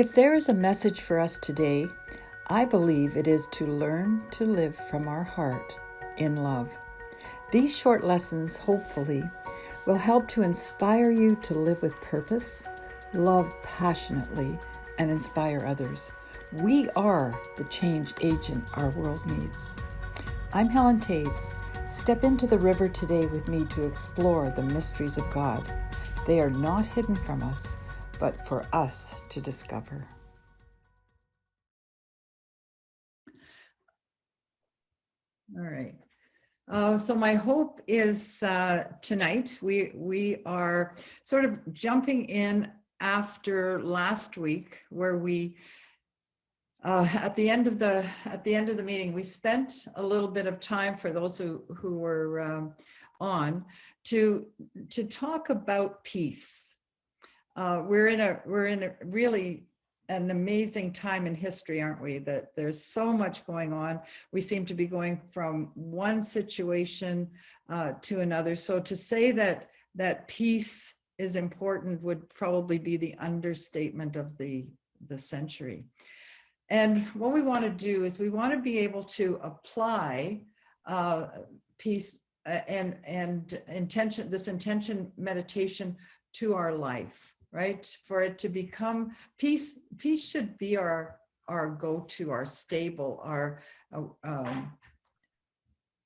If there is a message for us today, I believe it is to learn to live from our heart in love. These short lessons, hopefully, will help to inspire you to live with purpose, love passionately, and inspire others. We are the change agent our world needs. I'm Helen Toews. Step into the river today with me to explore the mysteries of God. They are not hidden from us, but for us to discover. All right. So my hope is tonight we are sort of jumping in after last week, where we at the end of the meeting we spent a little bit of time for those who were on to talk about peace. We're in a really an amazing time in history, aren't we? That there's so much going on. We seem to be going from one situation to another. So to say that peace is important would probably be the understatement of the century. And what we want to do is we want to be able to apply peace and intention, this intention meditation to our life, right? For it to become peace. Peace should be our go-to, our stable, our.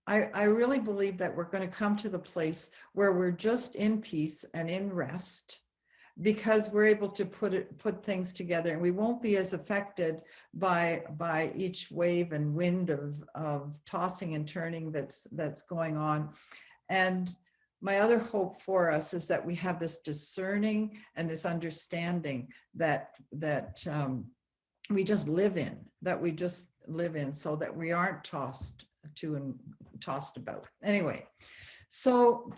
I really believe that we're going to come to the place where we're just in peace and in rest, because we're able to put things together, and we won't be as affected by each wave and wind of tossing and turning that's going on. And my other hope for us is that we have this discerning and this understanding that we just live in, so that we aren't tossed to and tossed about. Anyway, so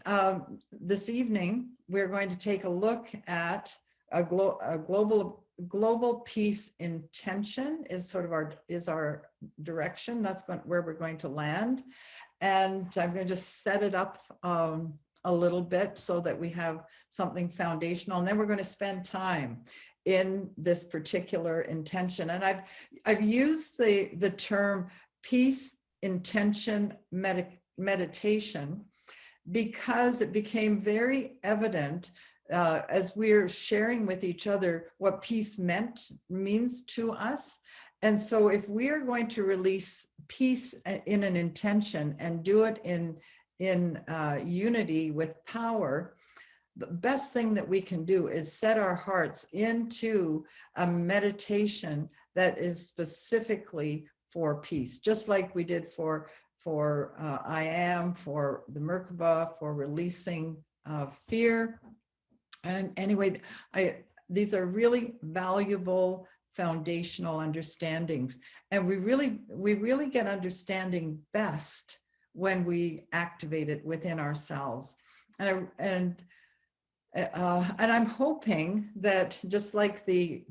this evening we're going to take a look at a global peace intention is sort of our direction. That's where we're going to land, and I'm going to just set it up a little bit so that we have something foundational, and then we're going to spend time in this particular intention. And I've used the term peace intention meditation because it became very evident as we're sharing with each other what peace means to us. And so if we are going to release peace in an intention and do it in unity with power, the best thing that we can do is set our hearts into a meditation that is specifically for peace, just like we did for I am, for the Merkaba, for releasing fear. And anyway, these are really valuable foundational understandings, and we really get understanding best when we activate it within ourselves. And I'm hoping that, just like the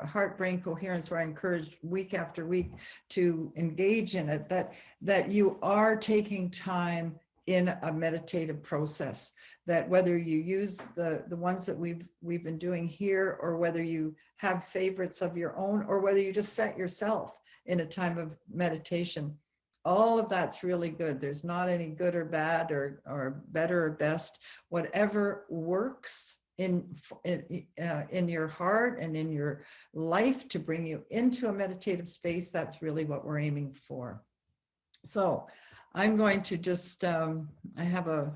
heart-brain coherence, where I encourage week after week to engage in it, that you are taking time in a meditative process, that whether you use the ones that we've been doing here, or whether you have favorites of your own, or whether you just set yourself in a time of meditation, all of that's really good. There's not any good or bad or better or best. Whatever works in your heart and in your life to bring you into a meditative space, that's really what we're aiming for. So I'm going to just, I have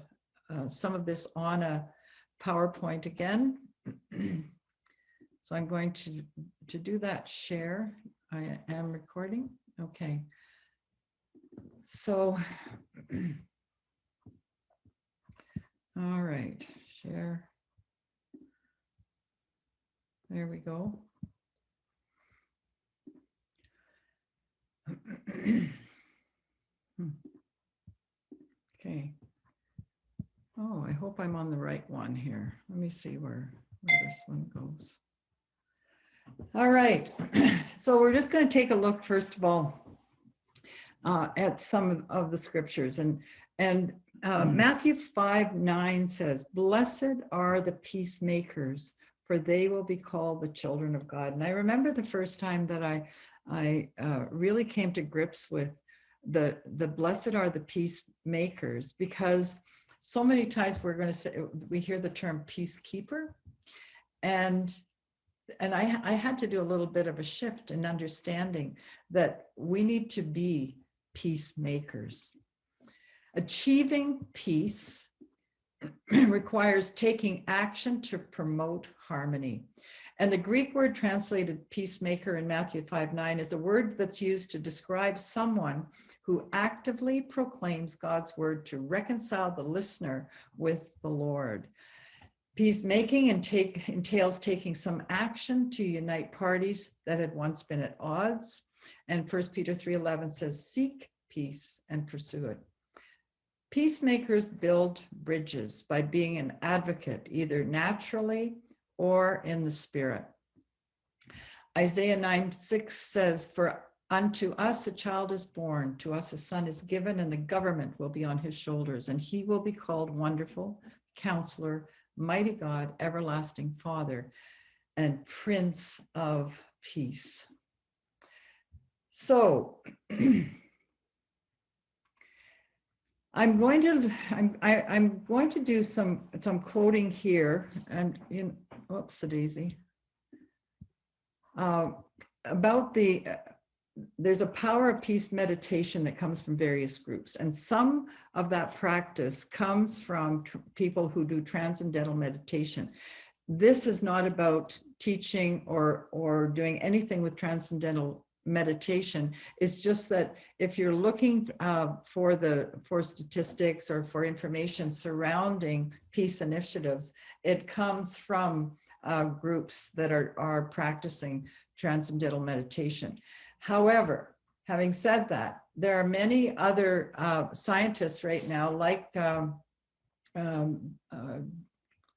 some of this on a PowerPoint again. So I'm going to do that share. I am recording. Okay. So, all right, share. There we go. Okay. Oh, I hope I'm on the right one here. Let me see where this one goes. All right. So we're just going to take a look, first of all, at some of the scriptures. And Matthew 5:9 says, "Blessed are the peacemakers, for they will be called the children of God. And I remember the first time that I really came to grips with the blessed are the peacemakers, because so many times we're going to say, we hear the term peacekeeper, and I had to do a little bit of a shift in understanding that we need to be peacemakers. Achieving peace requires taking action to promote harmony. And the Greek word translated peacemaker in Matthew 5:9 is a word that's used to describe someone who actively proclaims God's word to reconcile the listener with the Lord. Peacemaking entails taking some action to unite parties that had once been at odds. And 1 Peter 3:11 says, seek peace and pursue it. Peacemakers build bridges by being an advocate, either naturally or in the spirit. Isaiah 9:6 says, for unto us a child is born, to us a son is given, and the government will be on his shoulders, and he will be called Wonderful, Counselor, Mighty God, Everlasting Father, and Prince of Peace. So I'm going to do some quoting here, and oops, a daisy, about there's a power of peace meditation that comes from various groups, and some of that practice comes from people who do transcendental meditation. This is not about teaching or doing anything with transcendental meditation. It's just that if you're looking for statistics or for information surrounding peace initiatives, it comes from groups that are practicing transcendental meditation. However, having said that, there are many other scientists right now, like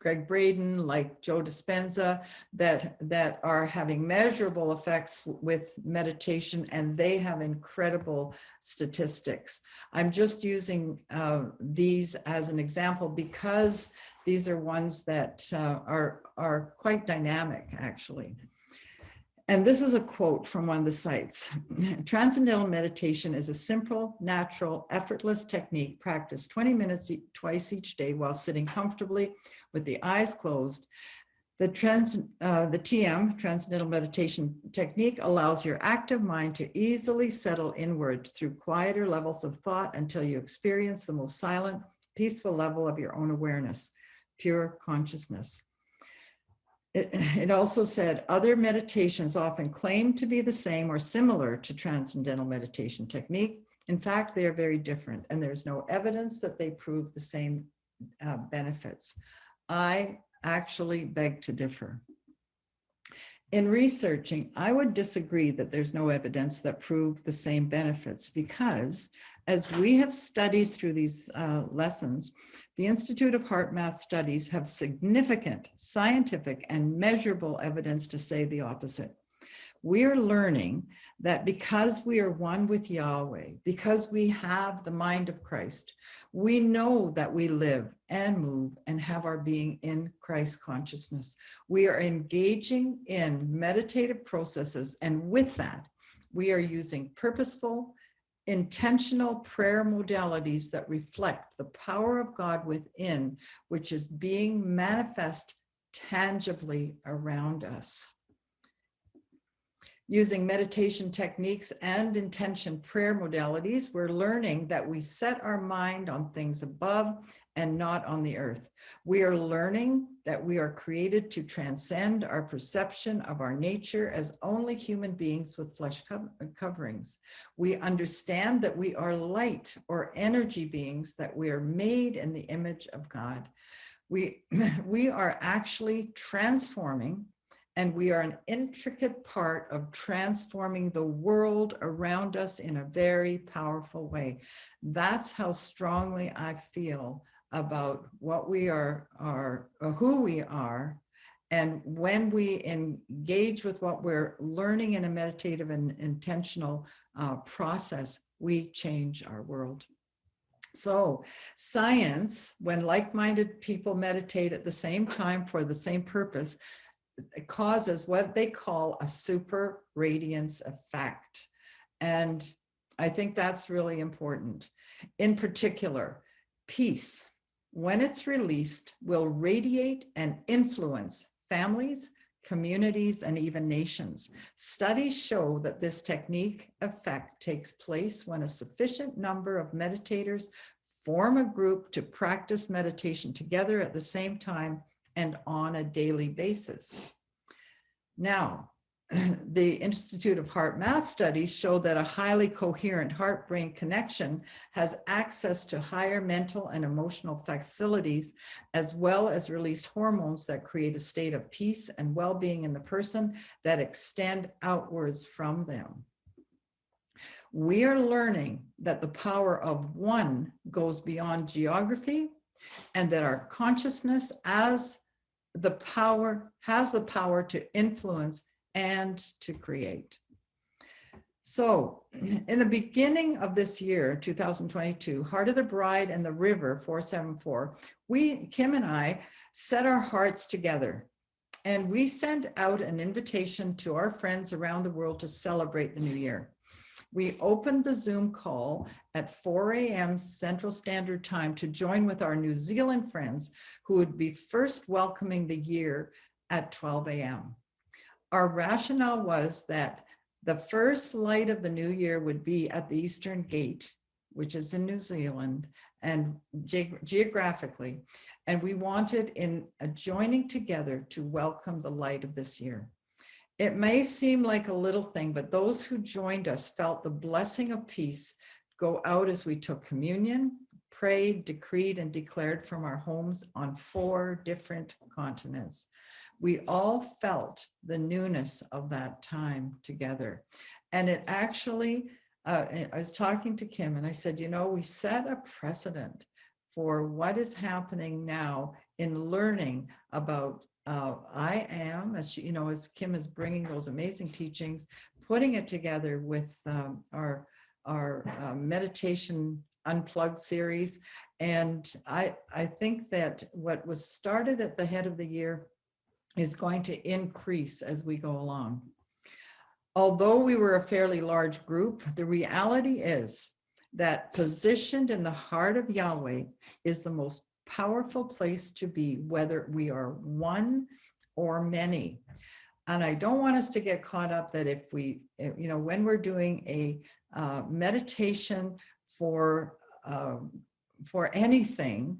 Greg Braden, like Joe Dispenza, that are having measurable effects with meditation, and they have incredible statistics. I'm just using these as an example because these are ones that are quite dynamic, actually. And this is a quote from one of the sites. Transcendental meditation is a simple, natural, effortless technique practiced 20 minutes twice each day while sitting comfortably with the eyes closed. The TM, Transcendental Meditation Technique, allows your active mind to easily settle inward through quieter levels of thought until you experience the most silent, peaceful level of your own awareness, pure consciousness. It also said other meditations often claim to be the same or similar to transcendental meditation technique. In fact, they are very different, and there's no evidence that they prove the same benefits. I actually beg to differ. In researching, I would disagree that there's no evidence that prove the same benefits, because as we have studied through these lessons, the Institute of Heart Math Studies have significant scientific and measurable evidence to say the opposite. We are learning that because we are one with Yahweh, because we have the mind of Christ, we know that we live and move and have our being in Christ consciousness. We are engaging in meditative processes, and with that, we are using purposeful, intentional prayer modalities that reflect the power of God within, which is being manifest tangibly around us. Using meditation techniques and intention prayer modalities, we're learning that we set our mind on things above and not on the earth. We are learning that we are created to transcend our perception of our nature as only human beings with flesh coverings. We understand that we are light or energy beings, that we are made in the image of God. We are actually transforming, and we are an intricate part of transforming the world around us in a very powerful way. That's how strongly I feel about what we are who we are. And when we engage with what we're learning in a meditative and intentional process, we change our world. So science, when like-minded people meditate at the same time for the same purpose, causes what they call a super radiance effect. And I think that's really important. In particular, peace, when it's released, will radiate and influence families, communities, and even nations. Studies show that this technique effect takes place when a sufficient number of meditators form a group to practice meditation together at the same time and on a daily basis. Now, the Institute of Heart Math studies show that a highly coherent heart-brain connection has access to higher mental and emotional facilities, as well as released hormones that create a state of peace and well-being in the person that extend outwards from them. We are learning that the power of one goes beyond geography, and that our consciousness has the power to influence and to create. So in the beginning of this year, 2022, Heart of the Bride and the River 474, Kim and I set our hearts together, and we sent out an invitation to our friends around the world to celebrate the new year. We opened the Zoom call at 4 a.m. Central Standard Time to join with our New Zealand friends who would be first welcoming the year at 12 a.m. Our rationale was that the first light of the new year would be at the Eastern Gate, which is in New Zealand, and geographically, and we wanted in a joining together to welcome the light of this year. It may seem like a little thing, but those who joined us felt the blessing of peace go out as we took communion, prayed, decreed, and declared from our homes on 4 different continents. We all felt the newness of that time together. And it actually, I was talking to Kim and I said, you know, we set a precedent for what is happening now in learning about I am, as she, you know, as Kim is bringing those amazing teachings, putting it together with our meditation Unplugged series. And I think that what was started at the head of the year is going to increase as we go along. Although we were a fairly large group, the reality is that positioned in the heart of Yahweh is the most powerful place to be, whether we are one or many. And I don't want us to get caught up that if we, you know, when we're doing a meditation for anything,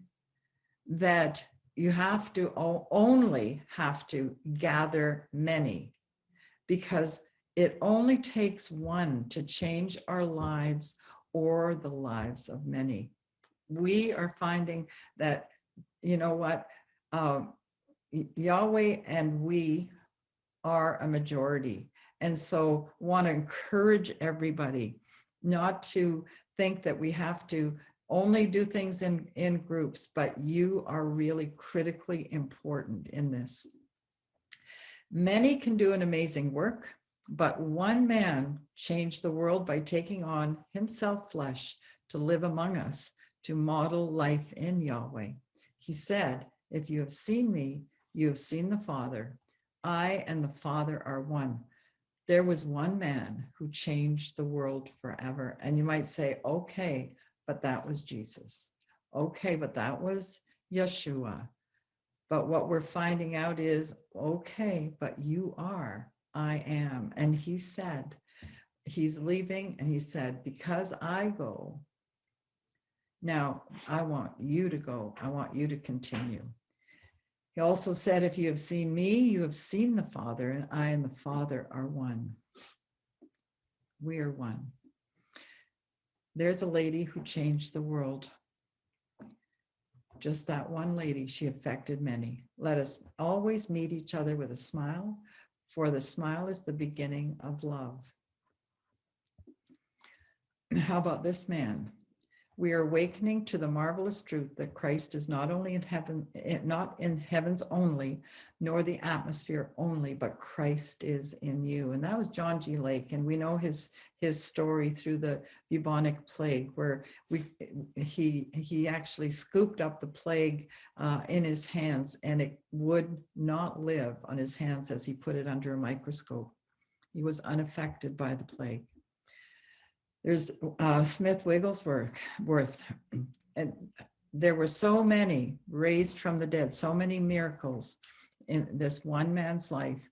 that you have to only have to gather many, because it only takes one to change our lives or the lives of many. We are finding that, you know what, Yahweh and we are a majority. And so want to encourage everybody not to think that we have to only do things in groups, but you are really critically important in this. Many can do an amazing work, but one man changed the world by taking on himself flesh to live among us, to model life in Yahweh. He said, if you have seen me, you have seen the Father. I and the Father are one. There was one man who changed the world forever. And you might say, okay, but that was Jesus. Okay, but that was Yeshua. But what we're finding out is, okay, but you are, I am. And he said, he's leaving, and he said, because I go, now I want you to go. I want you to continue. He also said, if you have seen me, you have seen the Father, and I and the Father are one. We are one. There's a lady who changed the world. Just that one lady, she affected many. Let us always meet each other with a smile, for the smile is the beginning of love. How about this man? We are awakening to the marvelous truth that Christ is not only in heaven, not in heavens only, nor the atmosphere only, but Christ is in you. And that was John G. Lake. And we know his story through the bubonic plague, where he actually scooped up the plague in his hands, and it would not live on his hands as he put it under a microscope. He was unaffected by the plague. There's Smith Wigglesworth, and there were so many raised from the dead, so many miracles in this one man's life.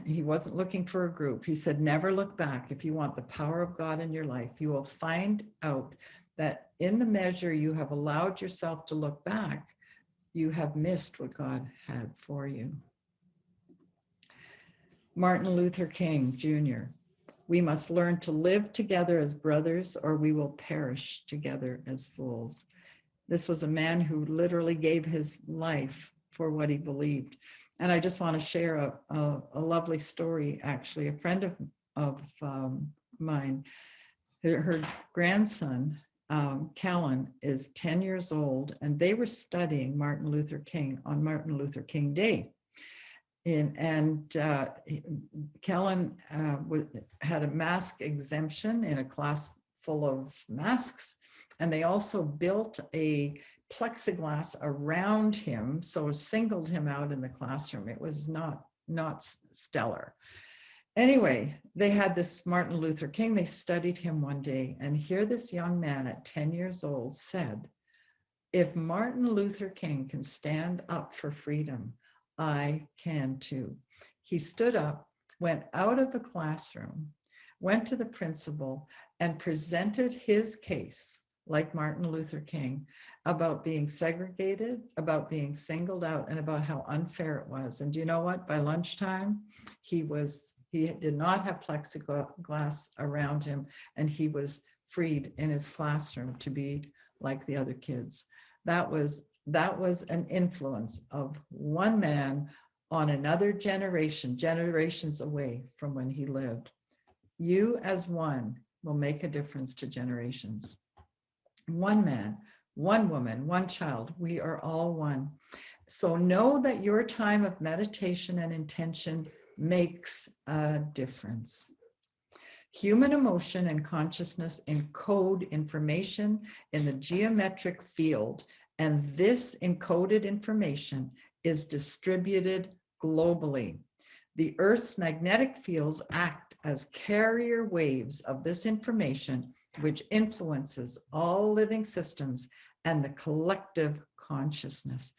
He wasn't looking for a group. He said, never look back. If you want the power of God in your life, you will find out that in the measure you have allowed yourself to look back, you have missed what God had for you. Martin Luther King Jr. We must learn to live together as brothers, or we will perish together as fools. This was a man who literally gave his life for what he believed. And I just want to share a lovely story, actually. A friend of mine, her grandson, Helen, is 10 years old, and they were studying Martin Luther King on Martin Luther King Day. Helen had a mask exemption in a class full of masks, and they also built a plexiglass around him, so singled him out in the classroom. It was not stellar. Anyway, they had this Martin Luther King. They studied him one day, and here this young man at 10 years old said, if Martin Luther King can stand up for freedom, I can too. He stood up, went out of the classroom, went to the principal, and presented his case, like Martin Luther King, about being segregated, about being singled out, and about how unfair it was. And do you know what? By lunchtime, he did not have plexiglass around him, and he was freed in his classroom to be like the other kids. That was an influence of one man on another generation, generations away from when he lived. You as one will make a difference to generations. One man, one woman, one child, we are all one. So know that your time of meditation and intention makes a difference. Human emotion and consciousness encode information in the geometric field, and this encoded information is distributed globally. The Earth's magnetic fields act as carrier waves of this information, which influences all living systems and the collective consciousness.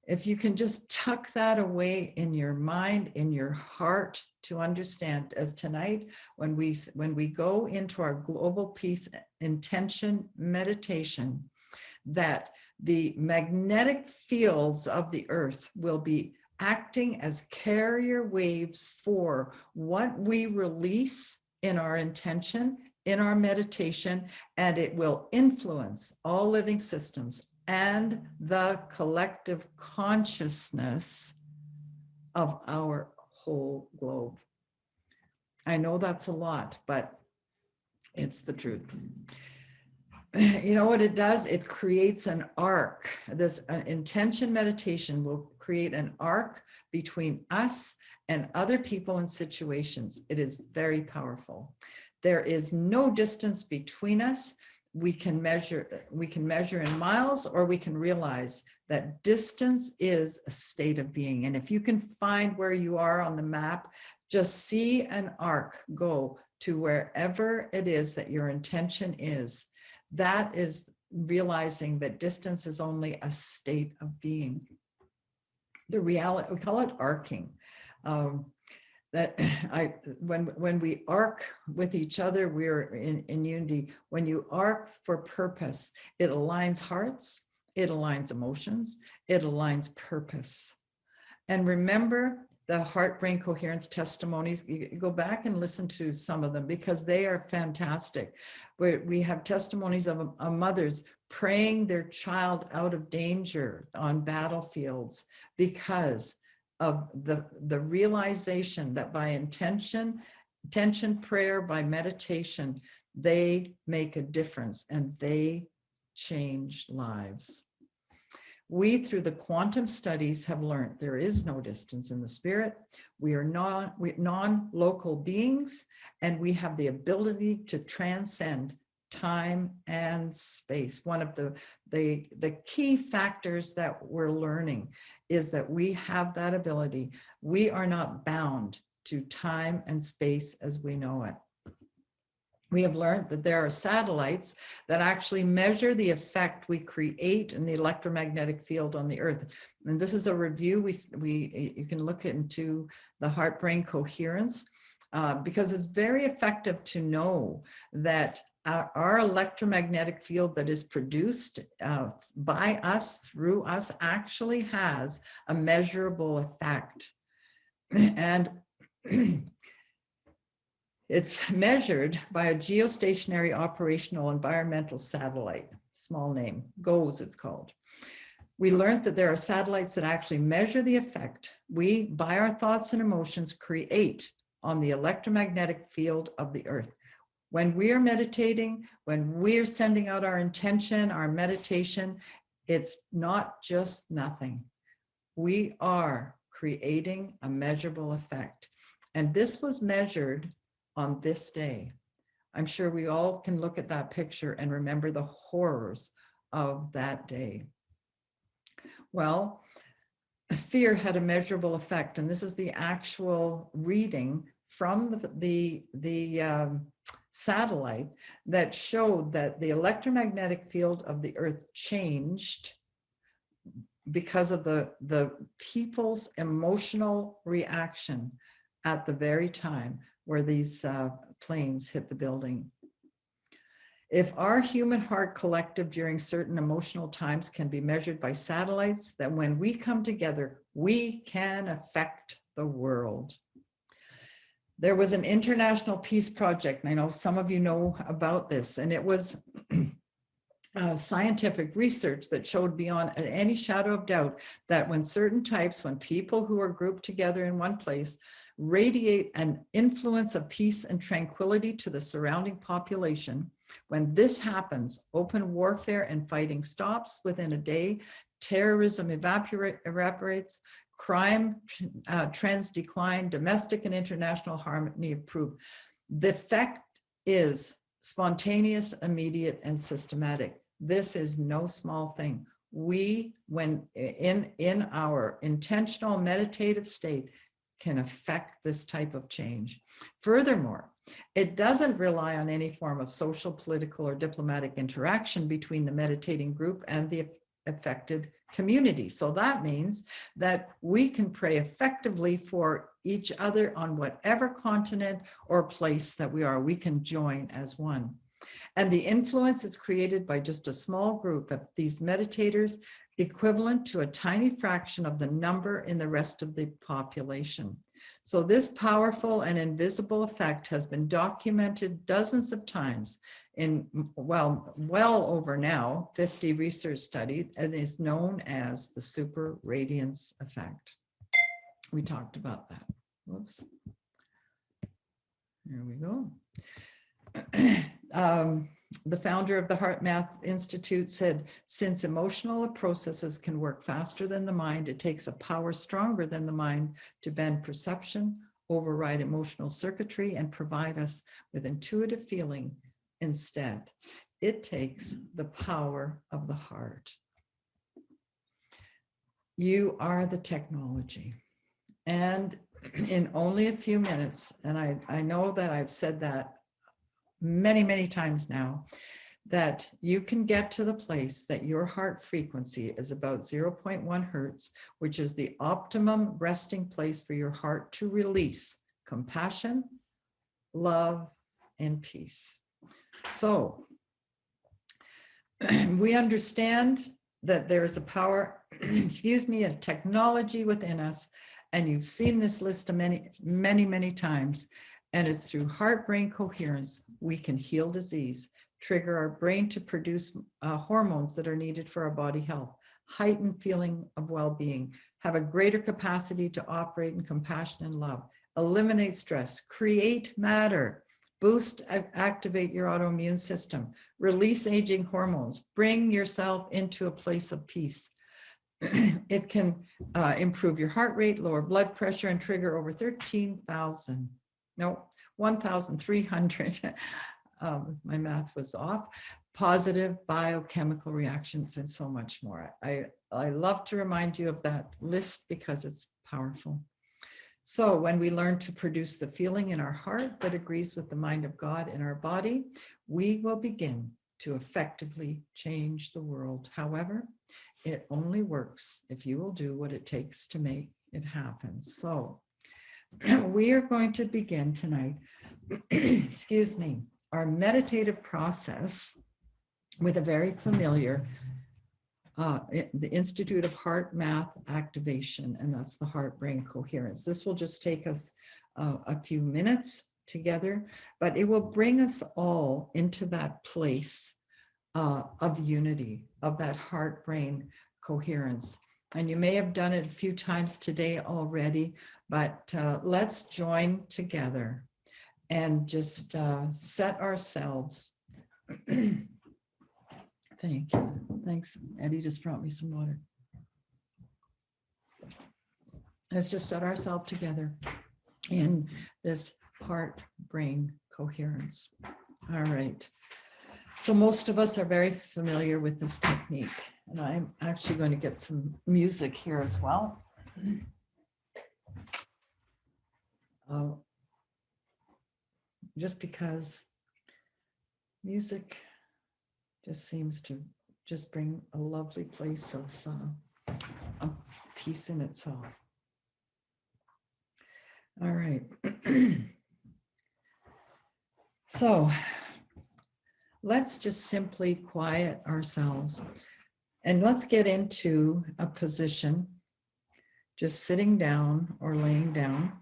If you can just tuck that away in your mind, in your heart, to understand, as tonight, when we go into our global peace intention meditation, that the magnetic fields of the earth will be acting as carrier waves for what we release in our intention, in our meditation, and it will influence all living systems and the collective consciousness of our whole globe. I know that's a lot, but it's the truth. You know what it does? It creates an arc. This intention meditation will create an arc between us and other people and situations. It is very powerful. There is no distance between us. We can measure in miles, or we can realize that distance is a state of being. And if you can find where you are on the map, just see an arc go to wherever it is that your intention is. That is realizing that distance is only a state of being. The reality, we call it arcing. When we arc with each other, we're in unity. When you arc for purpose, it aligns hearts, it aligns emotions, it aligns purpose. And remember the heart-brain coherence testimonies. You go back and listen to some of them, because they are fantastic. We have testimonies of mothers praying their child out of danger on battlefields because of the realization that by intention, prayer, by meditation, they make a difference and they change lives. We, through the quantum studies, have learned there is no distance in the spirit. We are non-local beings, and we have the ability to transcend time and space. One of the key factors that we're learning is that we have that ability. We are not bound to time and space as we know it. We have learned that there are satellites that actually measure the effect we create in the electromagnetic field on the earth. And this is a review. You can look into the heart-brain coherence because it's very effective to know that our electromagnetic field that is produced by us, through us, actually has a measurable effect. And it's measured by a geostationary operational environmental satellite, small name, GOES it's called. We learned that there are satellites that actually measure the effect we, by our thoughts and emotions, create on the electromagnetic field of the earth. When we are meditating, when we're sending out our intention, our meditation, it's not just nothing. We are creating a measurable effect. And this was measured on this day. I'm sure we all can look at that picture and remember the horrors of that day. Well, fear had a measurable effect, and this is the actual reading from the satellite that showed that the electromagnetic field of the earth changed because of the people's emotional reaction at the very time where these planes hit the building. If our human heart collective during certain emotional times can be measured by satellites, then when we come together, we can affect the world. There was an international peace project, and I know some of you know about this, and it was scientific research that showed beyond any shadow of doubt that when people who are grouped together in one place radiate an influence of peace and tranquility to the surrounding population. When this happens, open warfare and fighting stops within a day, terrorism evaporates, crime trends decline, domestic and international harmony improve. The effect is spontaneous, immediate, and systematic. This is no small thing. We, when in our intentional meditative state, can affect this type of change. Furthermore, it doesn't rely on any form of social, political, or diplomatic interaction between the meditating group and the affected community. So that means that we can pray effectively for each other on whatever continent or place that we are. We can join as one. And the influence is created by just a small group of these meditators, equivalent to a tiny fraction of the number in the rest of the population. So this powerful and invisible effect has been documented dozens of times in, well over now 50 research studies, and is known as the super radiance effect. We talked about that. Whoops. There we go. The founder of the HeartMath Institute said, since emotional processes can work faster than the mind, it takes a power stronger than the mind to bend perception, override emotional circuitry, and provide us with intuitive feeling instead. It takes the power of the heart. You are the technology. And in only a few minutes, and I know that I've said that many times now, that you can get to the place that your heart frequency is about 0.1 hertz, which is the optimum resting place for your heart to release compassion, love, and peace. So we understand that there is a power, a technology within us, and you've seen this list many times. And it's through heart-brain coherence, we can heal disease, trigger our brain to produce hormones that are needed for our body health, heightened feeling of well-being, have a greater capacity to operate in compassion and love, eliminate stress, create matter, activate your autoimmune system, release aging hormones, bring yourself into a place of peace. It can improve your heart rate, lower blood pressure, and trigger over 1,300, my math was off, positive biochemical reactions, and so much more. I love to remind you of that list because it's powerful. So when we learn to produce the feeling in our heart that agrees with the mind of God in our body, we will begin to effectively change the world. However, it only works if you will do what it takes to make it happen. So we are going to begin tonight, excuse me, our meditative process with a very familiar the Institute of Heart Math Activation, and that's the heart-brain coherence. This will just take us a few minutes together, but it will bring us all into that place of unity, of that heart-brain coherence. And you may have done it a few times today already, but let's join together and just set ourselves. Thank you. Thanks. Eddie just brought me some water. Let's just set ourselves together in this heart-brain coherence. All right. So most of us are very familiar with this technique, and I'm actually going to get some music here as well. Just because music just seems to just bring a lovely place of peace in itself. All right. So let's just simply quiet ourselves and let's get into a position, just sitting down or laying down.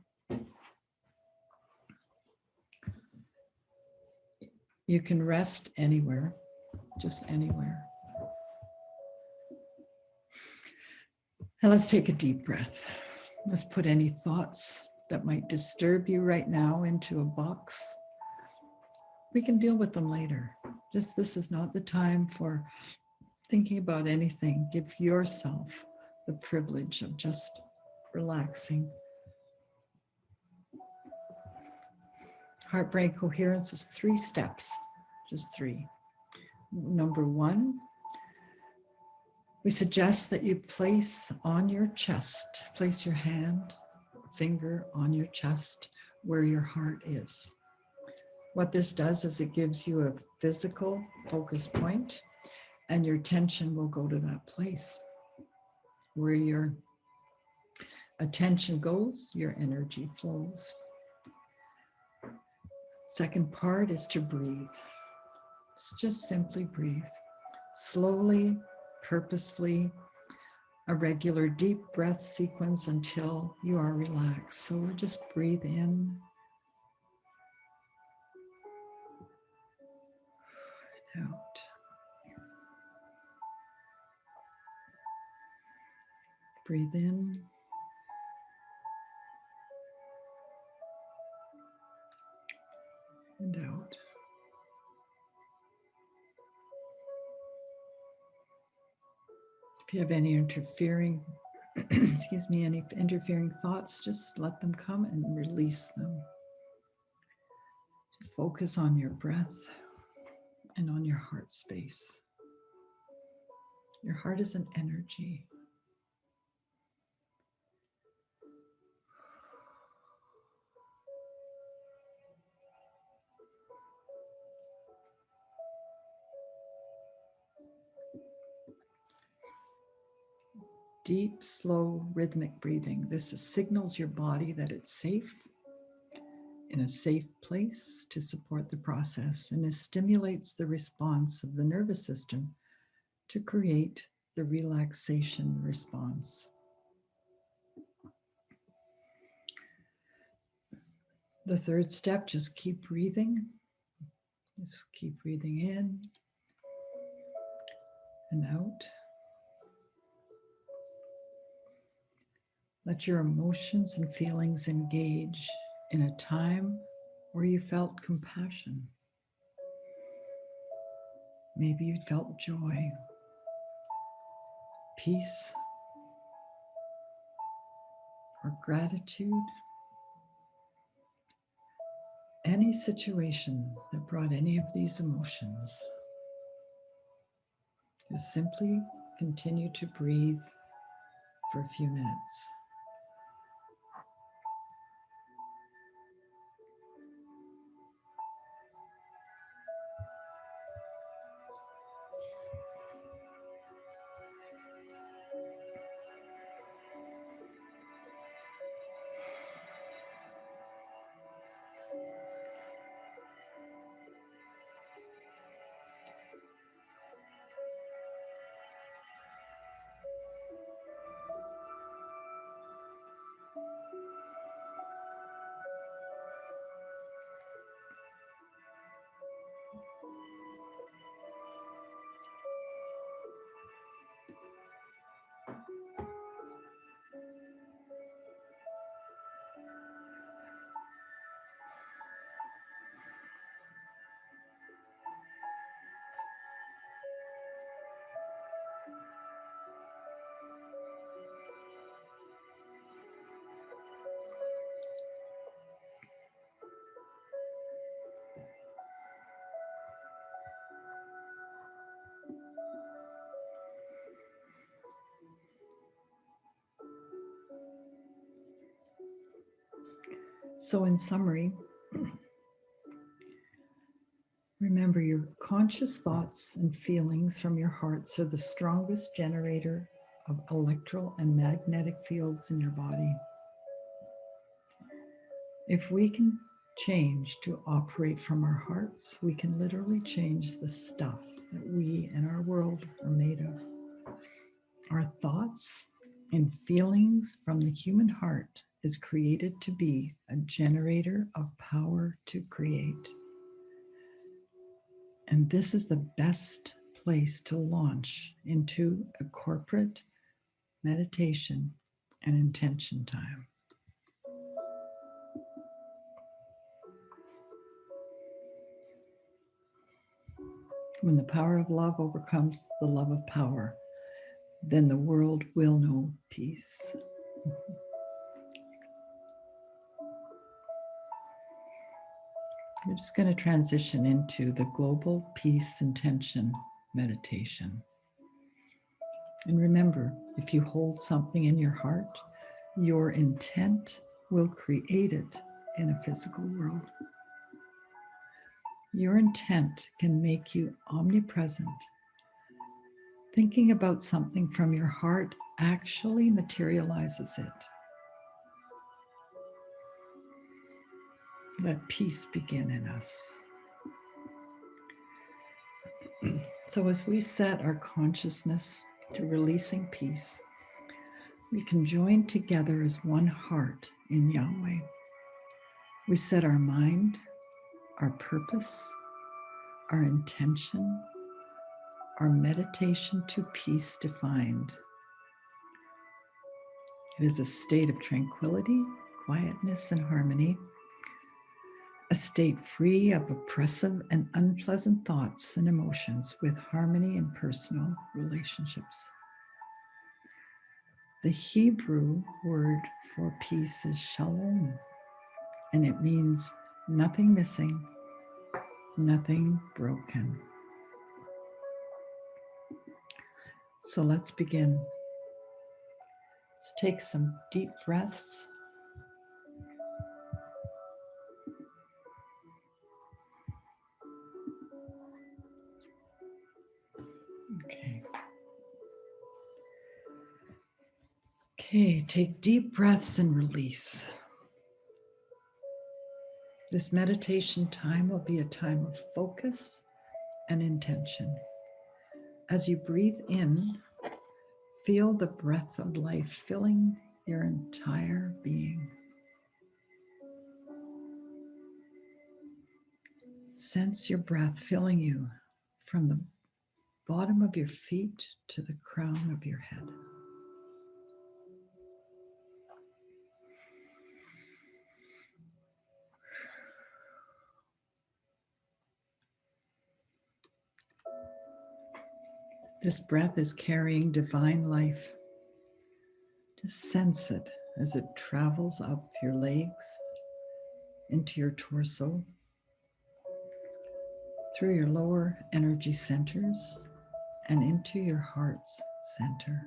You can rest anywhere. Just anywhere. And let's take a deep breath. Let's put any thoughts that might disturb you right now into a box. We can deal with them later. Just this is not the time for thinking about anything. Give yourself the privilege of just relaxing. Heart-brain coherence is 3 steps, just 3. Number 1, we suggest that you place on your chest, place your hand, finger on your chest where your heart is. What this does is it gives you a physical focus point, and your attention will go to that place. Where your attention goes, your energy flows. Second part is to breathe. Just simply breathe. Slowly, purposefully, a regular deep breath sequence until you are relaxed. So just breathe in. Out. Breathe in. And out. If you have any interfering, excuse me, any interfering thoughts, just let them come and release them. Just focus on your breath and on your heart space. Your heart is an energy. Deep, slow, rhythmic breathing. This signals your body that it's safe, in a safe place to support the process, and it stimulates the response of the nervous system to create the relaxation response. The third step, just keep breathing. Just keep breathing in and out. Let your emotions and feelings engage in a time or you felt compassion. Maybe you felt joy, peace, or gratitude. Any situation that brought any of these emotions, just simply continue to breathe for a few minutes. So in summary, remember your conscious thoughts and feelings from your hearts are the strongest generator of electrical and magnetic fields in your body. If we can change to operate from our hearts, we can literally change the stuff that we and our world are made of. Our thoughts and feelings from the human heart is created to be a generator of power to create. And this is the best place to launch into a corporate meditation and intention time. When the power of love overcomes the love of power, then the world will know peace. We're just going to transition into the global peace intention meditation. And remember, if you hold something in your heart, your intent will create it in a physical world. Your intent can make you omnipresent. Thinking about something from your heart actually materializes it. Let peace begin in us. So as we set our consciousness to releasing peace, we can join together as one heart in Yahweh. We set our mind, our purpose, our intention, our meditation to peace defined. It is a state of tranquility, quietness, and harmony, a state free of oppressive and unpleasant thoughts and emotions with harmony in personal relationships. The Hebrew word for peace is Shalom, and it means nothing missing, nothing broken. So let's begin. Let's take some deep breaths. Okay, take deep breaths and release. This meditation time will be a time of focus and intention. As you breathe in, feel the breath of life filling your entire being. Sense your breath filling you from the bottom of your feet to the crown of your head. This breath is carrying divine life. Just sense it as it travels up your legs, into your torso, through your lower energy centers, and into your heart's center.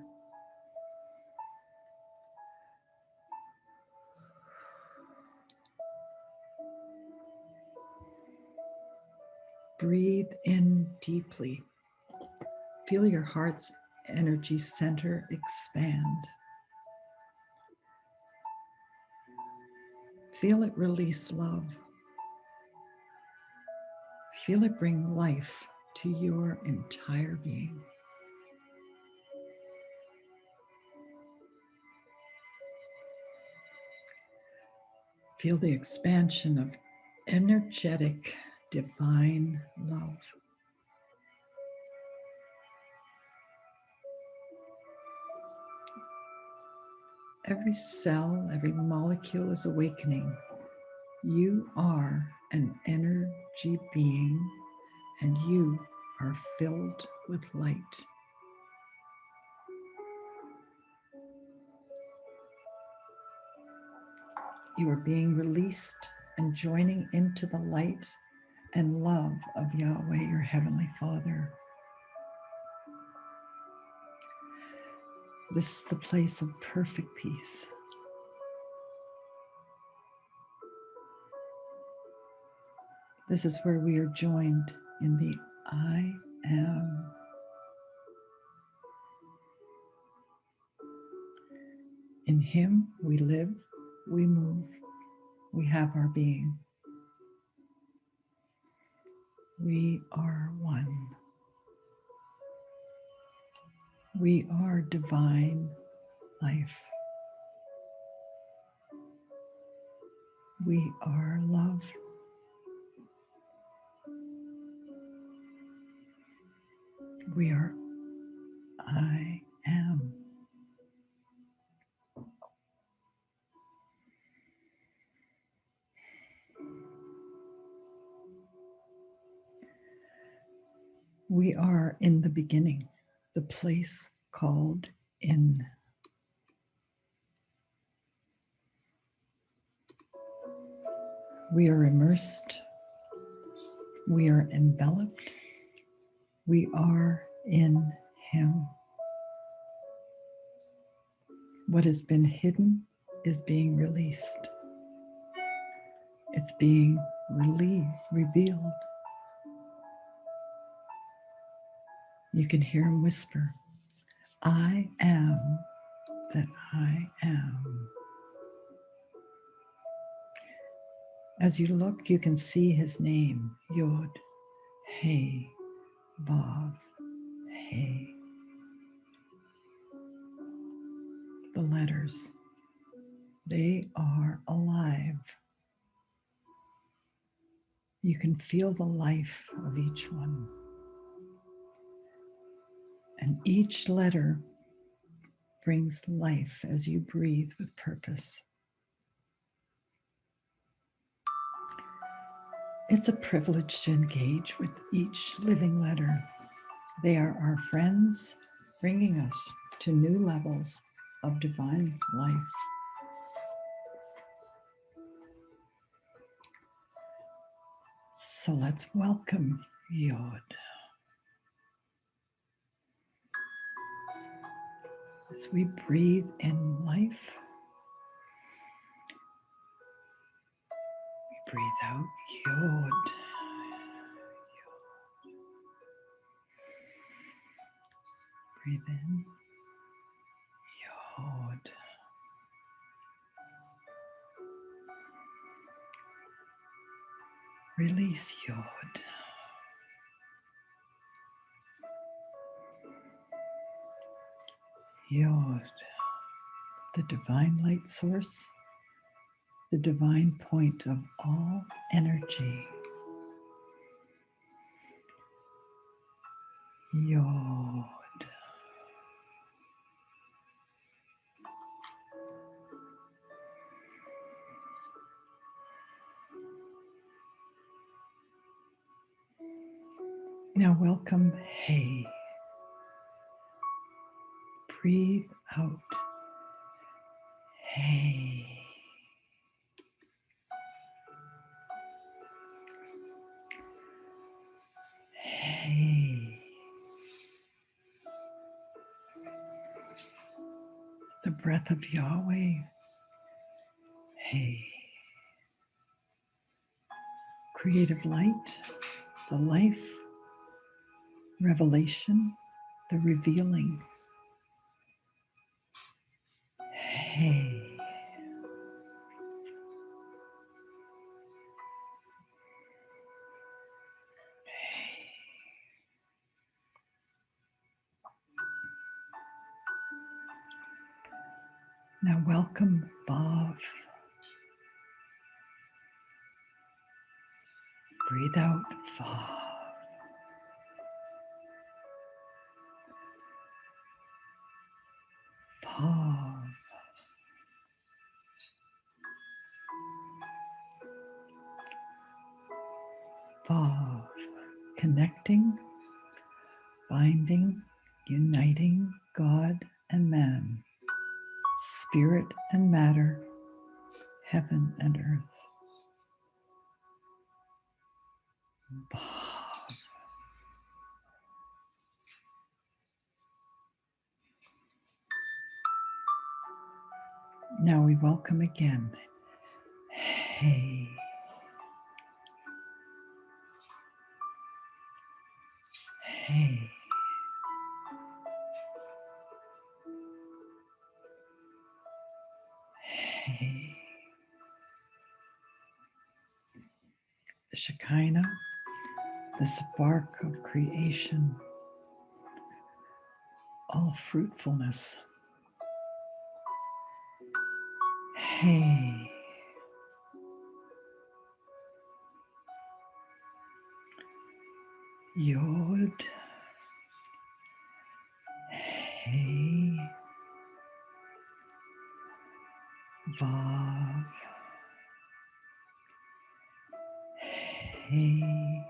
Breathe in deeply. Feel your heart's energy center expand. Feel it release love. Feel it bring life to your entire being. Feel the expansion of energetic, divine love. Every cell, every molecule is awakening. You are an energy being, and you are filled with light. You are being released and joining into the light and love of Yahweh, your Heavenly Father. This is the place of perfect peace. This is where we are joined in the I am. In Him we live, we move, we have our being. We are one. We are divine life. We are love. We are I am. We are in the beginning, the place called in. We are immersed. We are enveloped. We are in Him. What has been hidden is being released. It's being revealed. You can hear Him whisper, I am that I am. As you look, you can see His name, Yod, He, Vav, He. The letters, they are alive. You can feel the life of each one. And each letter brings life as you breathe with purpose. It's a privilege to engage with each living letter. They are our friends, bringing us to new levels of divine life. So let's welcome Yod. As we breathe in life, we breathe out Yod. Breathe in Yod. Release Yod. Yod, the divine light source, the divine point of all energy. Yod. Now welcome He. Breathe out. Hey. Hey. The breath of Yahweh. Hey. Creative light, the life, revelation, the revealing. Hey. Now welcome, Vav. Breathe out, Vav. Vav. Vav. Connecting, binding, uniting God and man, spirit and matter, heaven and earth. Vav. Now we welcome again. Hey. Hey. Hey. The Shekinah, the spark of creation, all fruitfulness. Hey. Yod. Hey. Vav. Hey.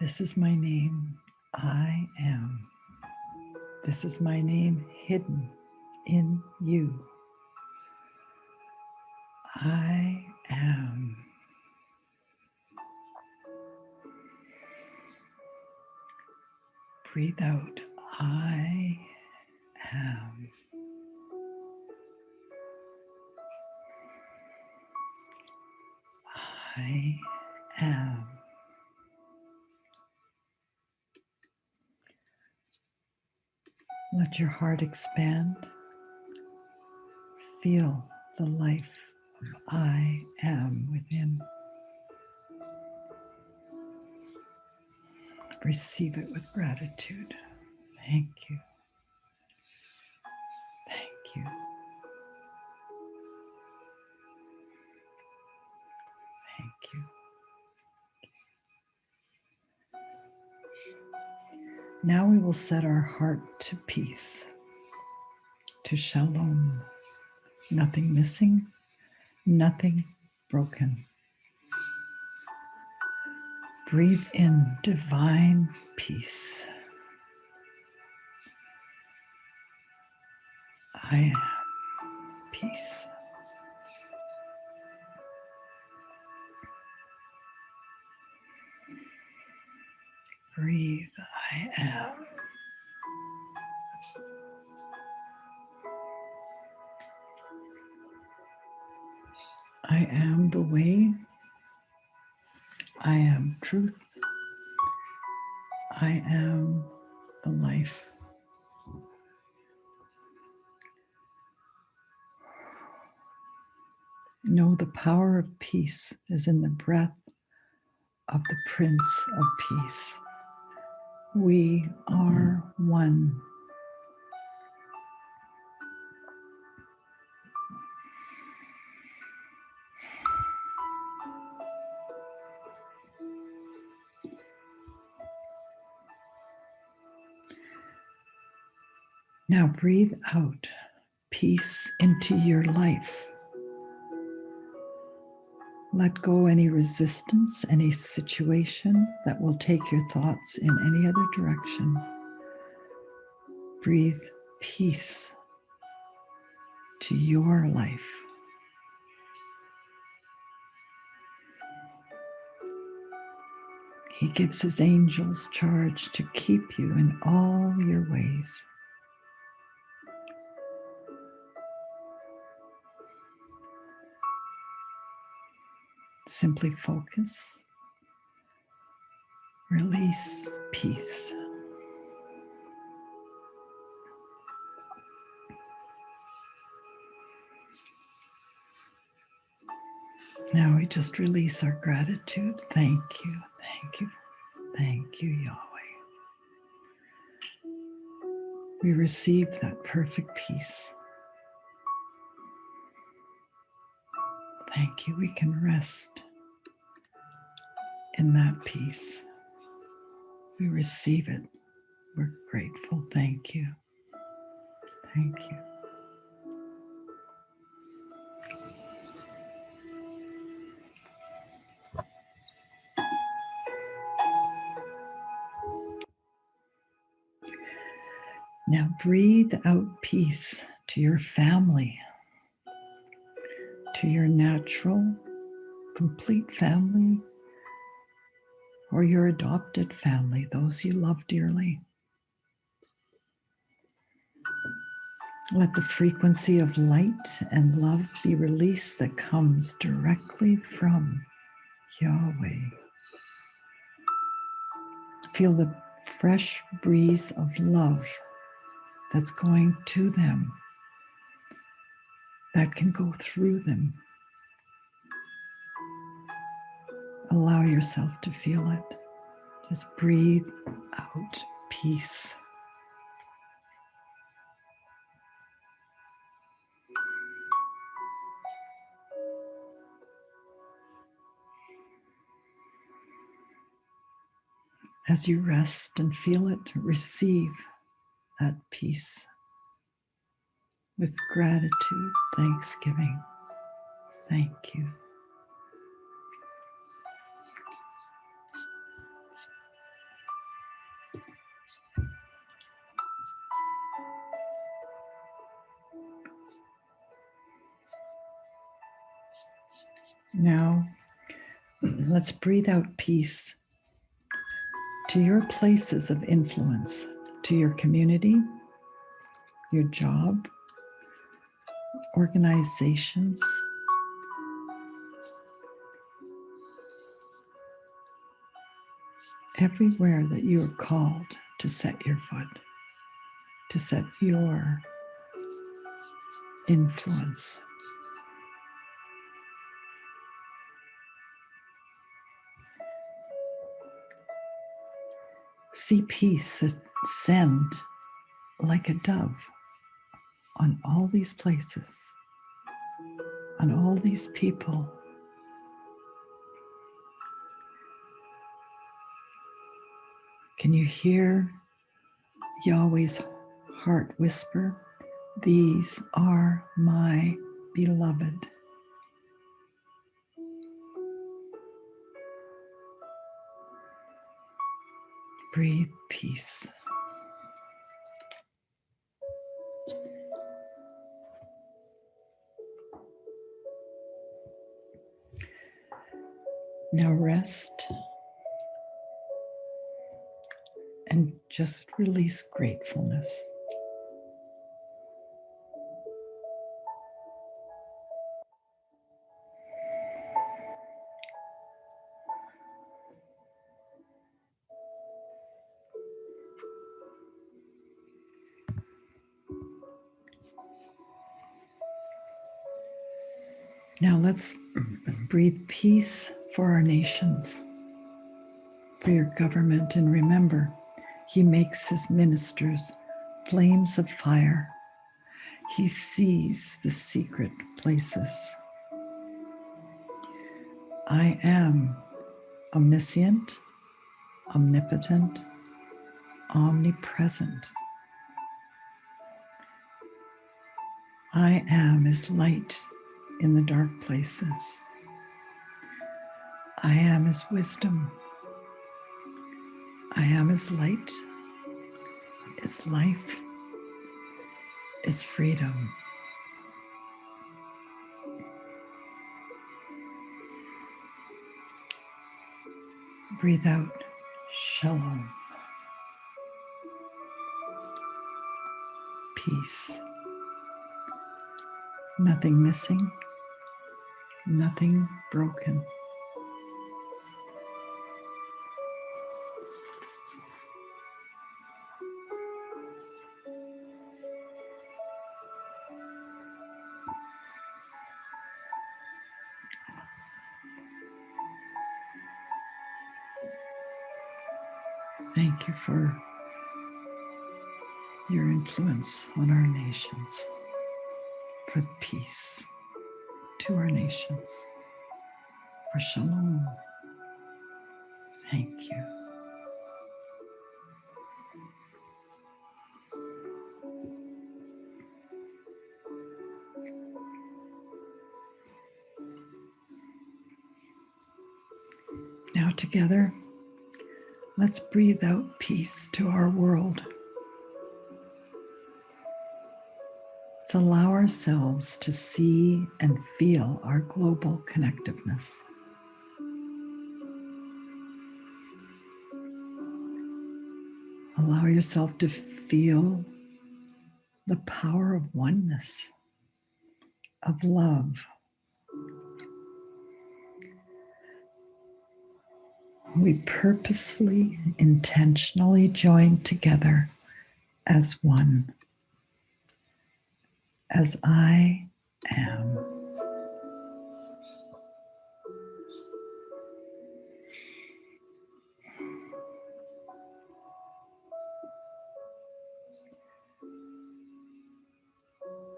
This is my name. I am. This is my name hidden in you. I am. Breathe out. I am. I am. Let your heart expand. Feel the life of I am within. Receive it with gratitude. Thank you. Thank you. Thank you. Now we will set our heart to peace, to Shalom. Nothing missing, nothing broken. Breathe in divine peace. I am peace. Breathe, I am. I am the way. I am truth. I am the life. Know the power of peace is in the breath of the Prince of Peace. We are one. Now breathe out peace into your life. Let go any resistance, any situation that will take your thoughts in any other direction. Breathe peace to your life. He gives his angels charge to keep you in all your ways. Simply focus, release peace. Now we just release our gratitude. Thank you, thank you, thank you, Yahweh. We receive that perfect peace. Thank you. We can rest in that peace. We receive it. We're grateful. Thank you. Thank you. Now breathe out peace to your family, to your natural, complete family, or your adopted family, those you love dearly. Let the frequency of light and love be released that comes directly from Yahweh. Feel the fresh breeze of love that's going to them, that can go through them. Allow yourself to feel it. Just breathe out peace. As you rest and feel it, receive that peace with gratitude, thanksgiving. Thank you. Now, let's breathe out peace to your places of influence, to your community, your job, organizations, everywhere that you are called to set your foot, to set your influence. See peace ascend like a dove on all these places, on all these people. Can you hear Yahweh's heart whisper? These are my beloved. Breathe peace. Now rest and just release gratefulness. Now let's breathe peace for our nations, for your government, and remember, he makes his ministers flames of fire. He sees the secret places. I am omniscient, omnipotent, omnipresent. I am his light in the dark places. I am is wisdom. I am is light, is life, is freedom. Breathe out, Shalom, peace. Nothing missing, nothing broken. Thank you for your influence on our nations, for peace to our nations, for Shalom. Thank you. Now together, let's breathe out peace to our world. Let's allow ourselves to see and feel our global connectiveness. Allow yourself to feel the power of oneness, of love. We purposefully, intentionally join together as one, as I am.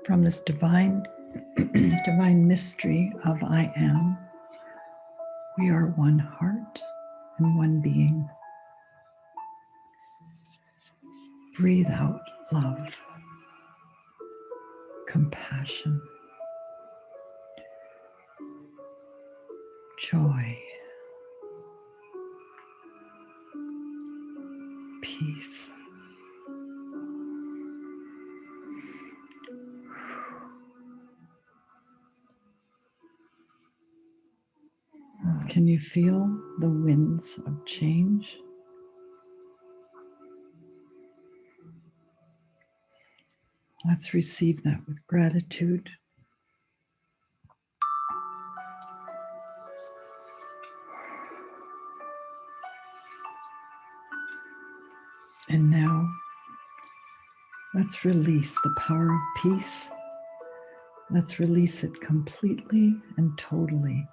From this divine mystery of I am, we are one heart and one being. Breathe out love, compassion, joy, peace. Can you feel the winds of change? Let's receive that with gratitude. And now, let's release the power of peace. Let's release it completely and totally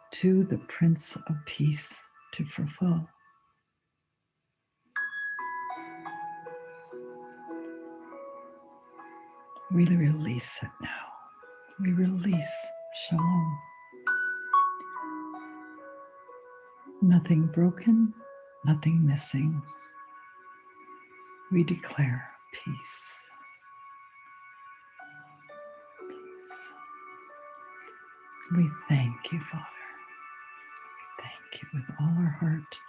to the Prince of Peace to fulfill. We release it now. We release Shalom. Nothing broken, nothing missing. We declare peace. Peace. We thank you, Father. We thank you with all our heart.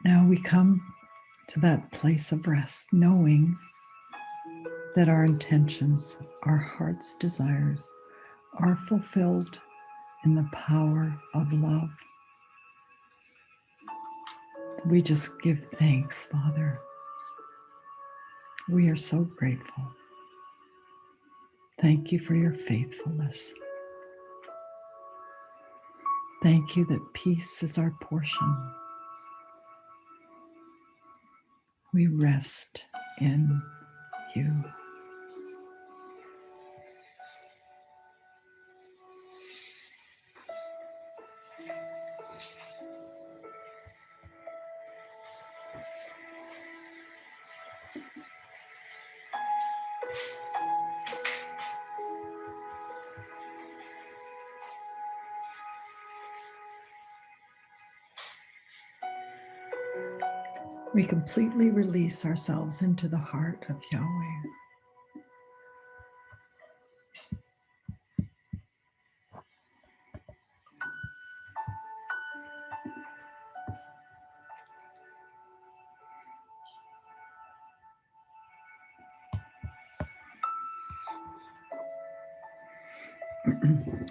Now we come to that place of rest, knowing that our intentions, our heart's desires are fulfilled in the power of love. We just give thanks, Father. We are so grateful. Thank you for your faithfulness. Thank you that peace is our portion. We rest in you. We completely release ourselves into the heart of Yahweh.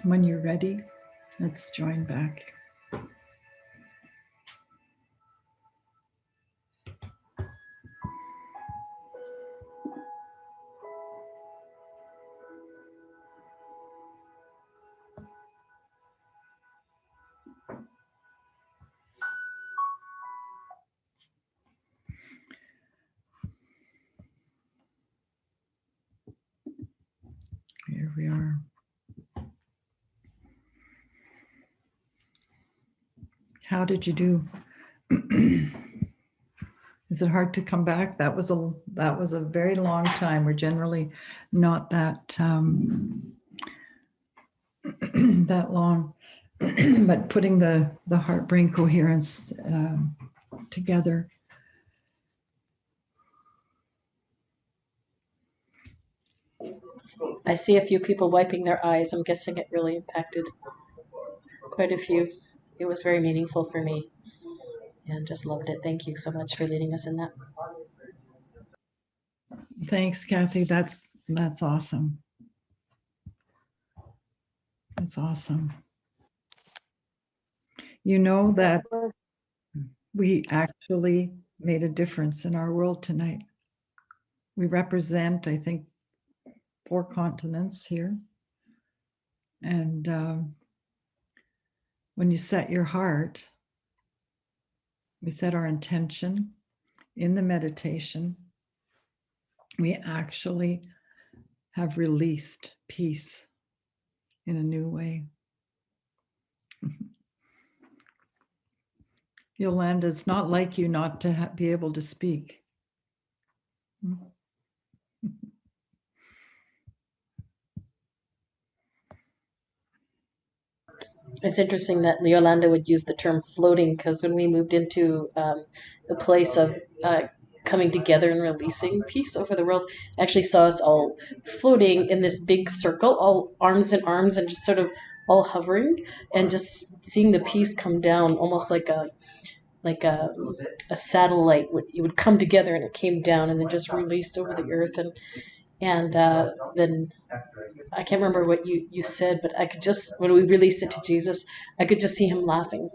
When you're ready, let's join back. Here we are. How did you do? Is it hard to come back? That was a very long time. We're generally not that that long, but putting the heart brain coherence together. I see a few people wiping their eyes. I'm guessing it really impacted quite a few. It was very meaningful for me and just loved it. Thank you so much for leading us in that. Thanks, Kathy. That's awesome. That's awesome. You know that we actually made a difference in our world tonight. We represent, I think, 4 continents here. And when you set your heart, we set our intention in the meditation, we actually have released peace in a new way. Yolanda, it's not like you not to be able to speak. It's interesting that Yolanda would use the term floating because when we moved into the place of coming together and releasing peace over the world, I actually saw us all floating in this big circle, all arms in arms and just sort of all hovering and just seeing the peace come down almost like a satellite. You would come together and it came down and then just released over the earth and then I can't remember what you said, but I could just, when we released it to Jesus, I could just see him laughing,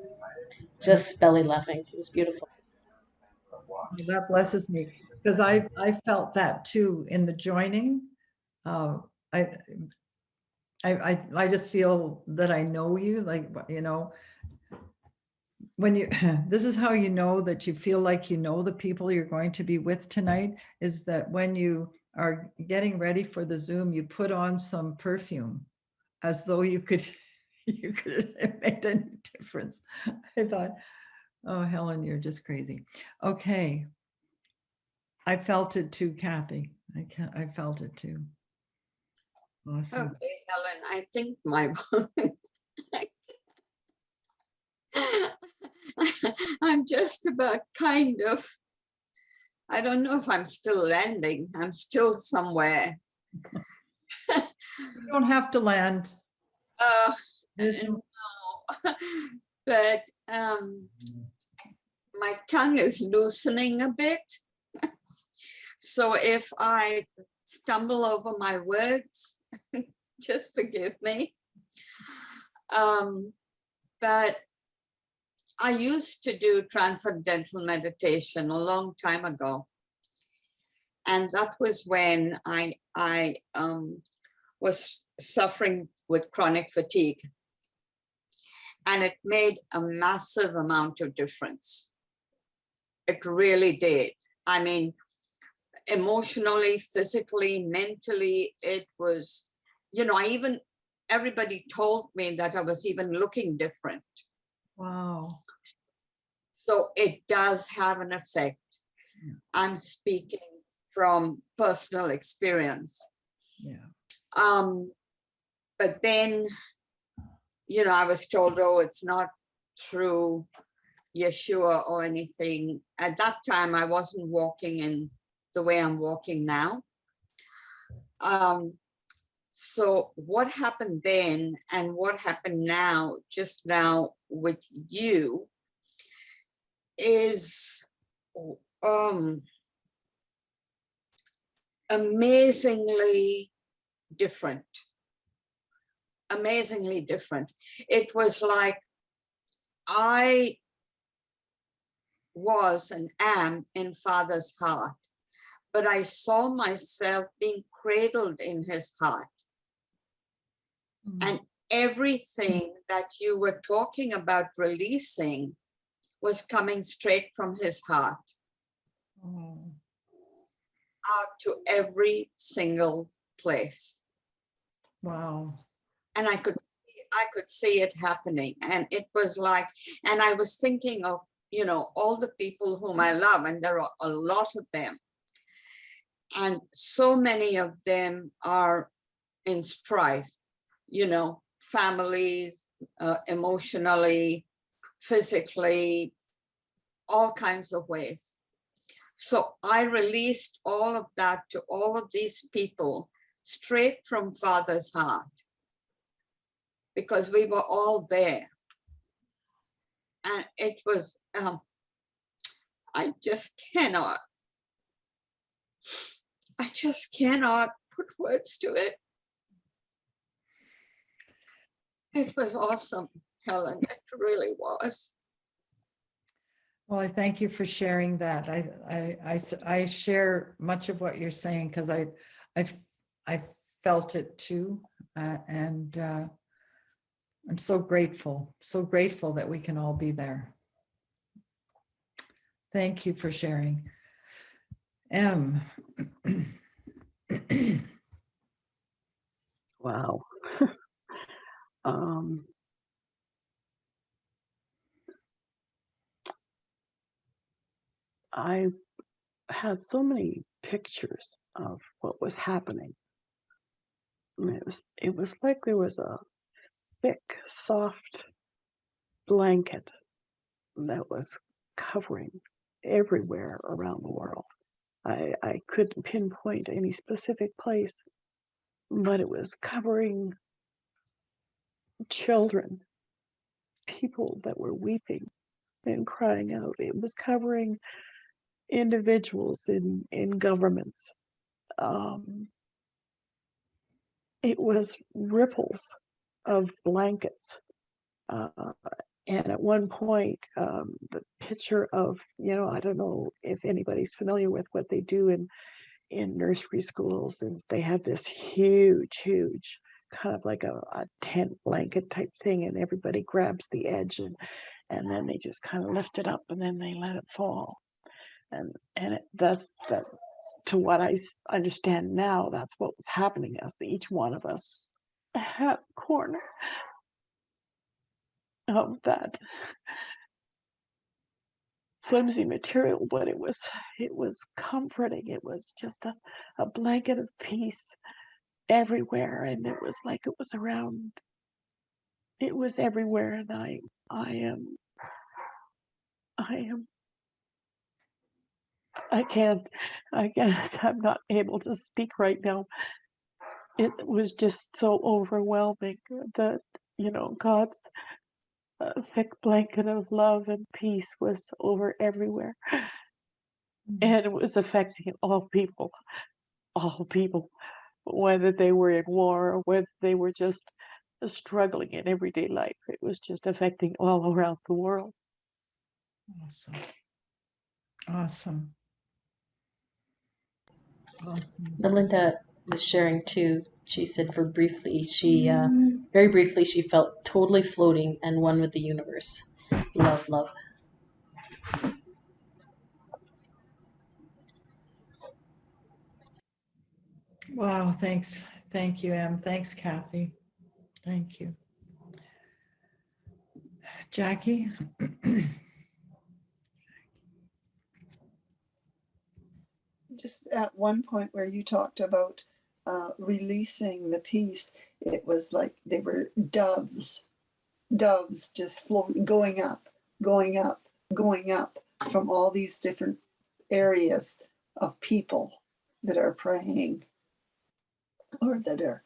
just belly laughing. It was beautiful. That blesses me because I felt that too in the joining. I just feel that I know you, like, you know, when you, this is how you know that you feel like you know the people you're going to be with tonight, is that when you are getting ready for the Zoom, you put on some perfume as though you could have made any difference. I thought, oh, Helen, you're just crazy. Okay. I felt it too, Kathy. I felt it too. Awesome. Okay, Helen, I think my I'm just about kind of, I don't know if I'm still landing. I'm still somewhere. You don't have to land. No, but my tongue is loosening a bit. So if I stumble over my words, just forgive me. But I used to do transcendental meditation a long time ago. And that was when I was suffering with chronic fatigue. And it made a massive amount of difference. It really did. I mean, emotionally, physically, mentally, it was, you know, everybody told me that I was even looking different. Wow. So it does have an effect. Yeah. I'm speaking from personal experience. Yeah. But then, you know, I was told, oh, it's not through Yeshua or anything. At that time, I wasn't walking in the way I'm walking now. So what happened then and what happened now, just now with you, is amazingly different. Amazingly different. It was like I was and am in Father's heart, but I saw myself being cradled in his heart. And everything that you were talking about releasing was coming straight from his heart out to every single place. Wow. And I could see it happening. And it was like, and I was thinking of, you know, all the people whom I love, and there are a lot of them. And so many of them are in strife, you know, families, emotionally, physically, all kinds of ways. So I released all of that to all of these people straight from Father's heart, because we were all there. And it was, I just cannot put words to it. It was awesome, Helen. It really was. Well, I thank you for sharing that. I share much of what you're saying because I felt it too, and I'm so grateful that we can all be there. Thank you for sharing. Wow. I had so many pictures of what was happening. I mean, it was like there was a thick, soft blanket that was covering everywhere around the world. I couldn't pinpoint any specific place, but it was covering children, people that were weeping and crying out. It was covering individuals in governments. It was ripples of blankets. And at one point, the picture of, you know, I don't know if anybody's familiar with what they do in nursery schools, is they have this huge kind of like a tent blanket type thing, and everybody grabs the edge and then they just kind of lift it up and then they let it fall. And that's to what I understand now, that's what was happening to us. Each one of us had a corner of that flimsy material, but it was comforting. It was just a blanket of peace everywhere, and it was like it was around. It was everywhere, and I guess I'm not able to speak right now. It was just so overwhelming that, you know, God's thick blanket of love and peace was over everywhere. And it was affecting all people, whether they were in war or whether they were just struggling in everyday life. It was just affecting all around the world. Awesome. Melinda was sharing too. She said very briefly, she felt totally floating and one with the universe. Love, love. Wow, thanks. Thank you, Em. Thanks, Kathy. Thank you. Jackie? Just at one point where you talked about releasing the peace, it was like they were doves just floating, going up from all these different areas of people that are praying or that are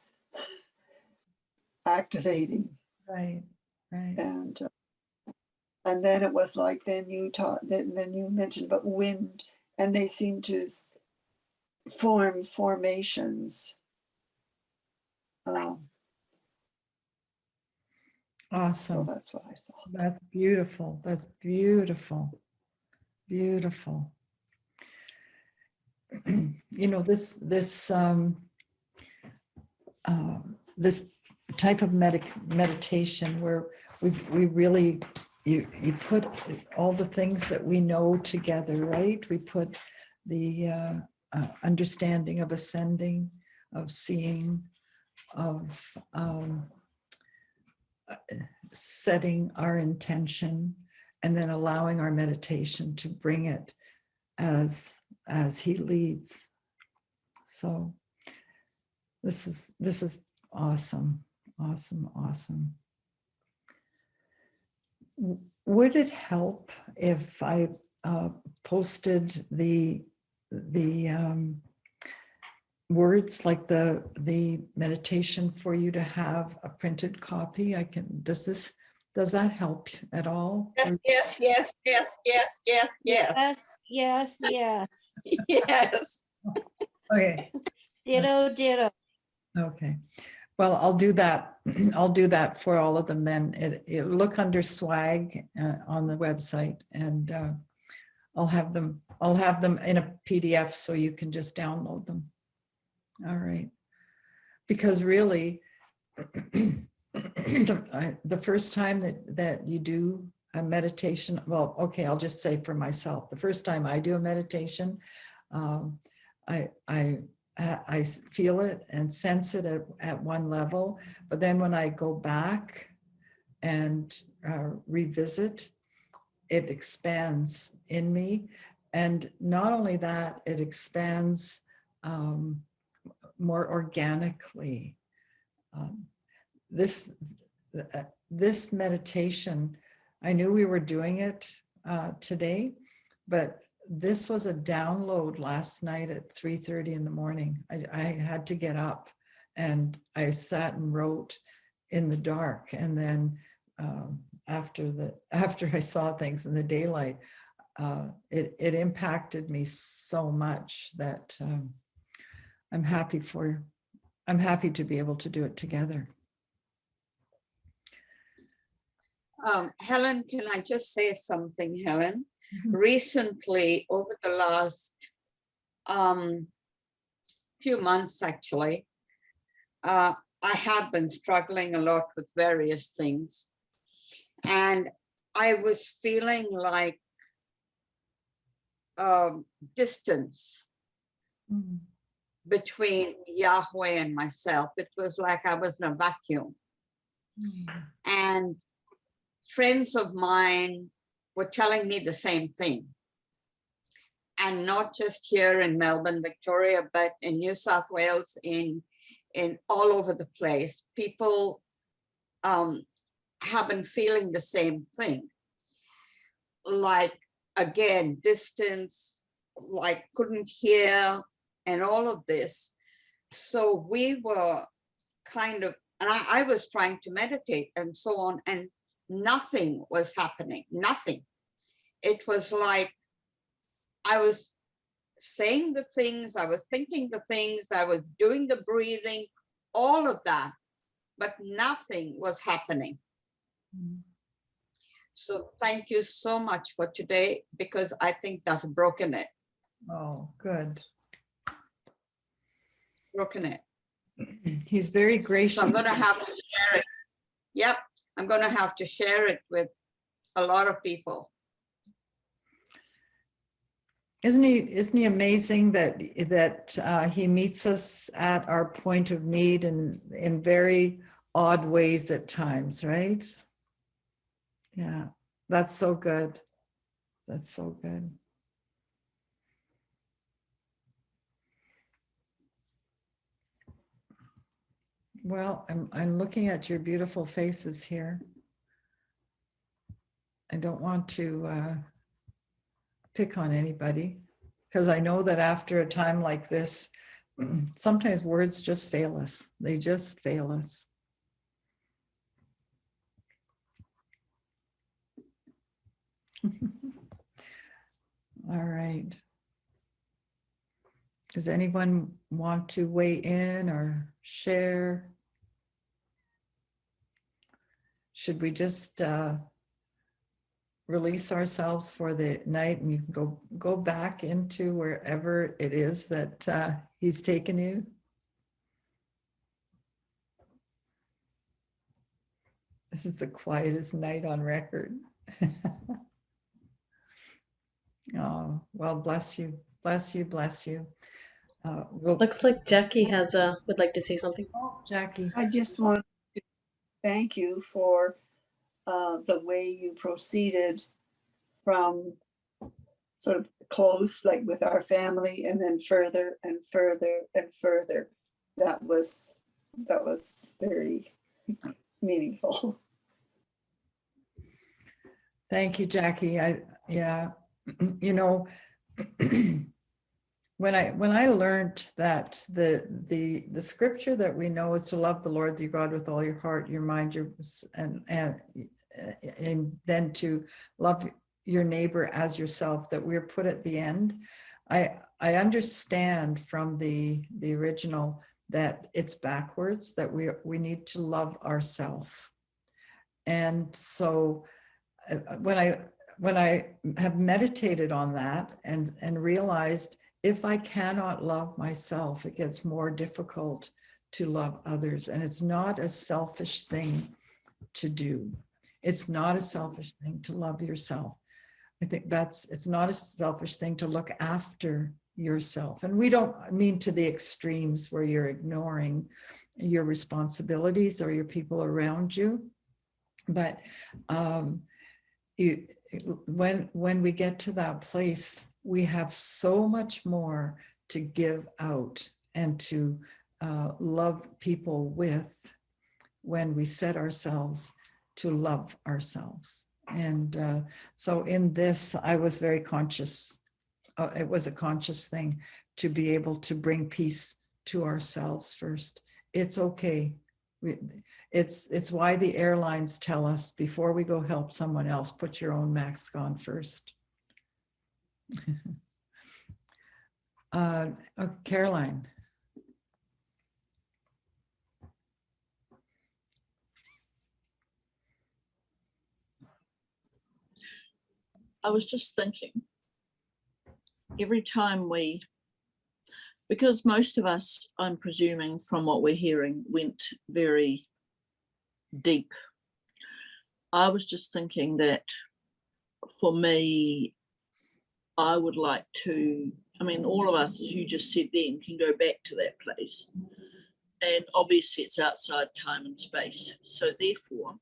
activating. Right, right. And then it was like, then you mentioned about wind, and they seem to form formations. So Awesome. that's what I saw. That's beautiful. That's beautiful. Beautiful. You know, this type of meditation where we really, you put all the things that we know together, right? We put the understanding of ascending, of seeing, of setting our intention, and then allowing our meditation to bring it as he leads. So this is awesome, awesome, awesome. Would it help if I posted the words, like the meditation, for you to have a printed copy? I can. Does that help at all? Yes, yes, yes, yes, yes, yes, Yes, yes. yes. Okay. Ditto, ditto. Okay. Well, I'll do that. I'll do that for all of them then. It'll look under swag on the website, and I'll have them in a PDF so you can just download them. All right. Because really, the first time that you do a meditation, well, okay, I'll just say for myself, the first time I do a meditation, I feel it and sense it at one level, but then when I go back and revisit, it expands in me. And not only that, it expands more organically. This meditation, I knew we were doing it today, but this was a download last night at 3:30 in the morning. I had to get up, and I sat and wrote in the dark. And then after I saw things in the daylight, it impacted me so much that I'm happy to be able to do it together. Helen, can I just say something, Helen? Recently, over the last few months, actually, I have been struggling a lot with various things. And I was feeling like distance between Yahweh and myself. It was like I was in a vacuum. And friends of mine were telling me the same thing. And not just here in Melbourne, Victoria, but in New South Wales, in all over the place. People have been feeling the same thing. Like, again, distance, like couldn't hear, and all of this. So we were kind of, and I was trying to meditate and so on, and nothing was happening, nothing. It was like I was saying the things, I was thinking the things, I was doing the breathing, all of that, but nothing was happening. So thank you so much for today, because I think that's broken it. Oh, good. Broken it. He's very gracious. So I'm going to have to share it. Yep, I'm going to have to share it with a lot of people. Isn't he amazing that he meets us at our point of need in very odd ways at times, right? Yeah, that's so good. That's so good. Well, I'm looking at your beautiful faces here. I don't want to pick on anybody, because I know that after a time like this, sometimes words just fail us. They just fail us. All right. Does anyone want to weigh in or share? Should we just release ourselves for the night, and you can go back into wherever it is that he's taken you? This is the quietest night on record. Oh, well, bless you, bless you, bless you. Looks like Jackie has would like to say something. Oh, Jackie. I just want to thank you for the way you proceeded from sort of close, like with our family, and then further and further and further. That was very meaningful. Thank you, Jackie. Yeah, you know, when I learned that the scripture that we know is to love the Lord your God with all your heart, your mind, and then to love your neighbor as yourself, that we're put at the end. I understand from the original that it's backwards, that we need to love ourselves. And so when I have meditated on that and realized, if I cannot love myself, it gets more difficult to love others. And it's not a selfish thing to do. It's not a selfish thing to love yourself. I think it's not a selfish thing to look after yourself. And we don't mean to the extremes where you're ignoring your responsibilities or your people around you. But when we get to that place, we have so much more to give out and to love people with, when we set ourselves to love ourselves. And so in this, I was very conscious. It was a conscious thing to be able to bring peace to ourselves first. It's okay. It's why the airlines tell us, before we go help someone else, put your own mask on first. Caroline. I was just thinking, every time because most of us, I'm presuming from what we're hearing, went very deep. I was just thinking that for me, I would like to, all of us, as you just said then, can go back to that place. And obviously it's outside time and space. So therefore,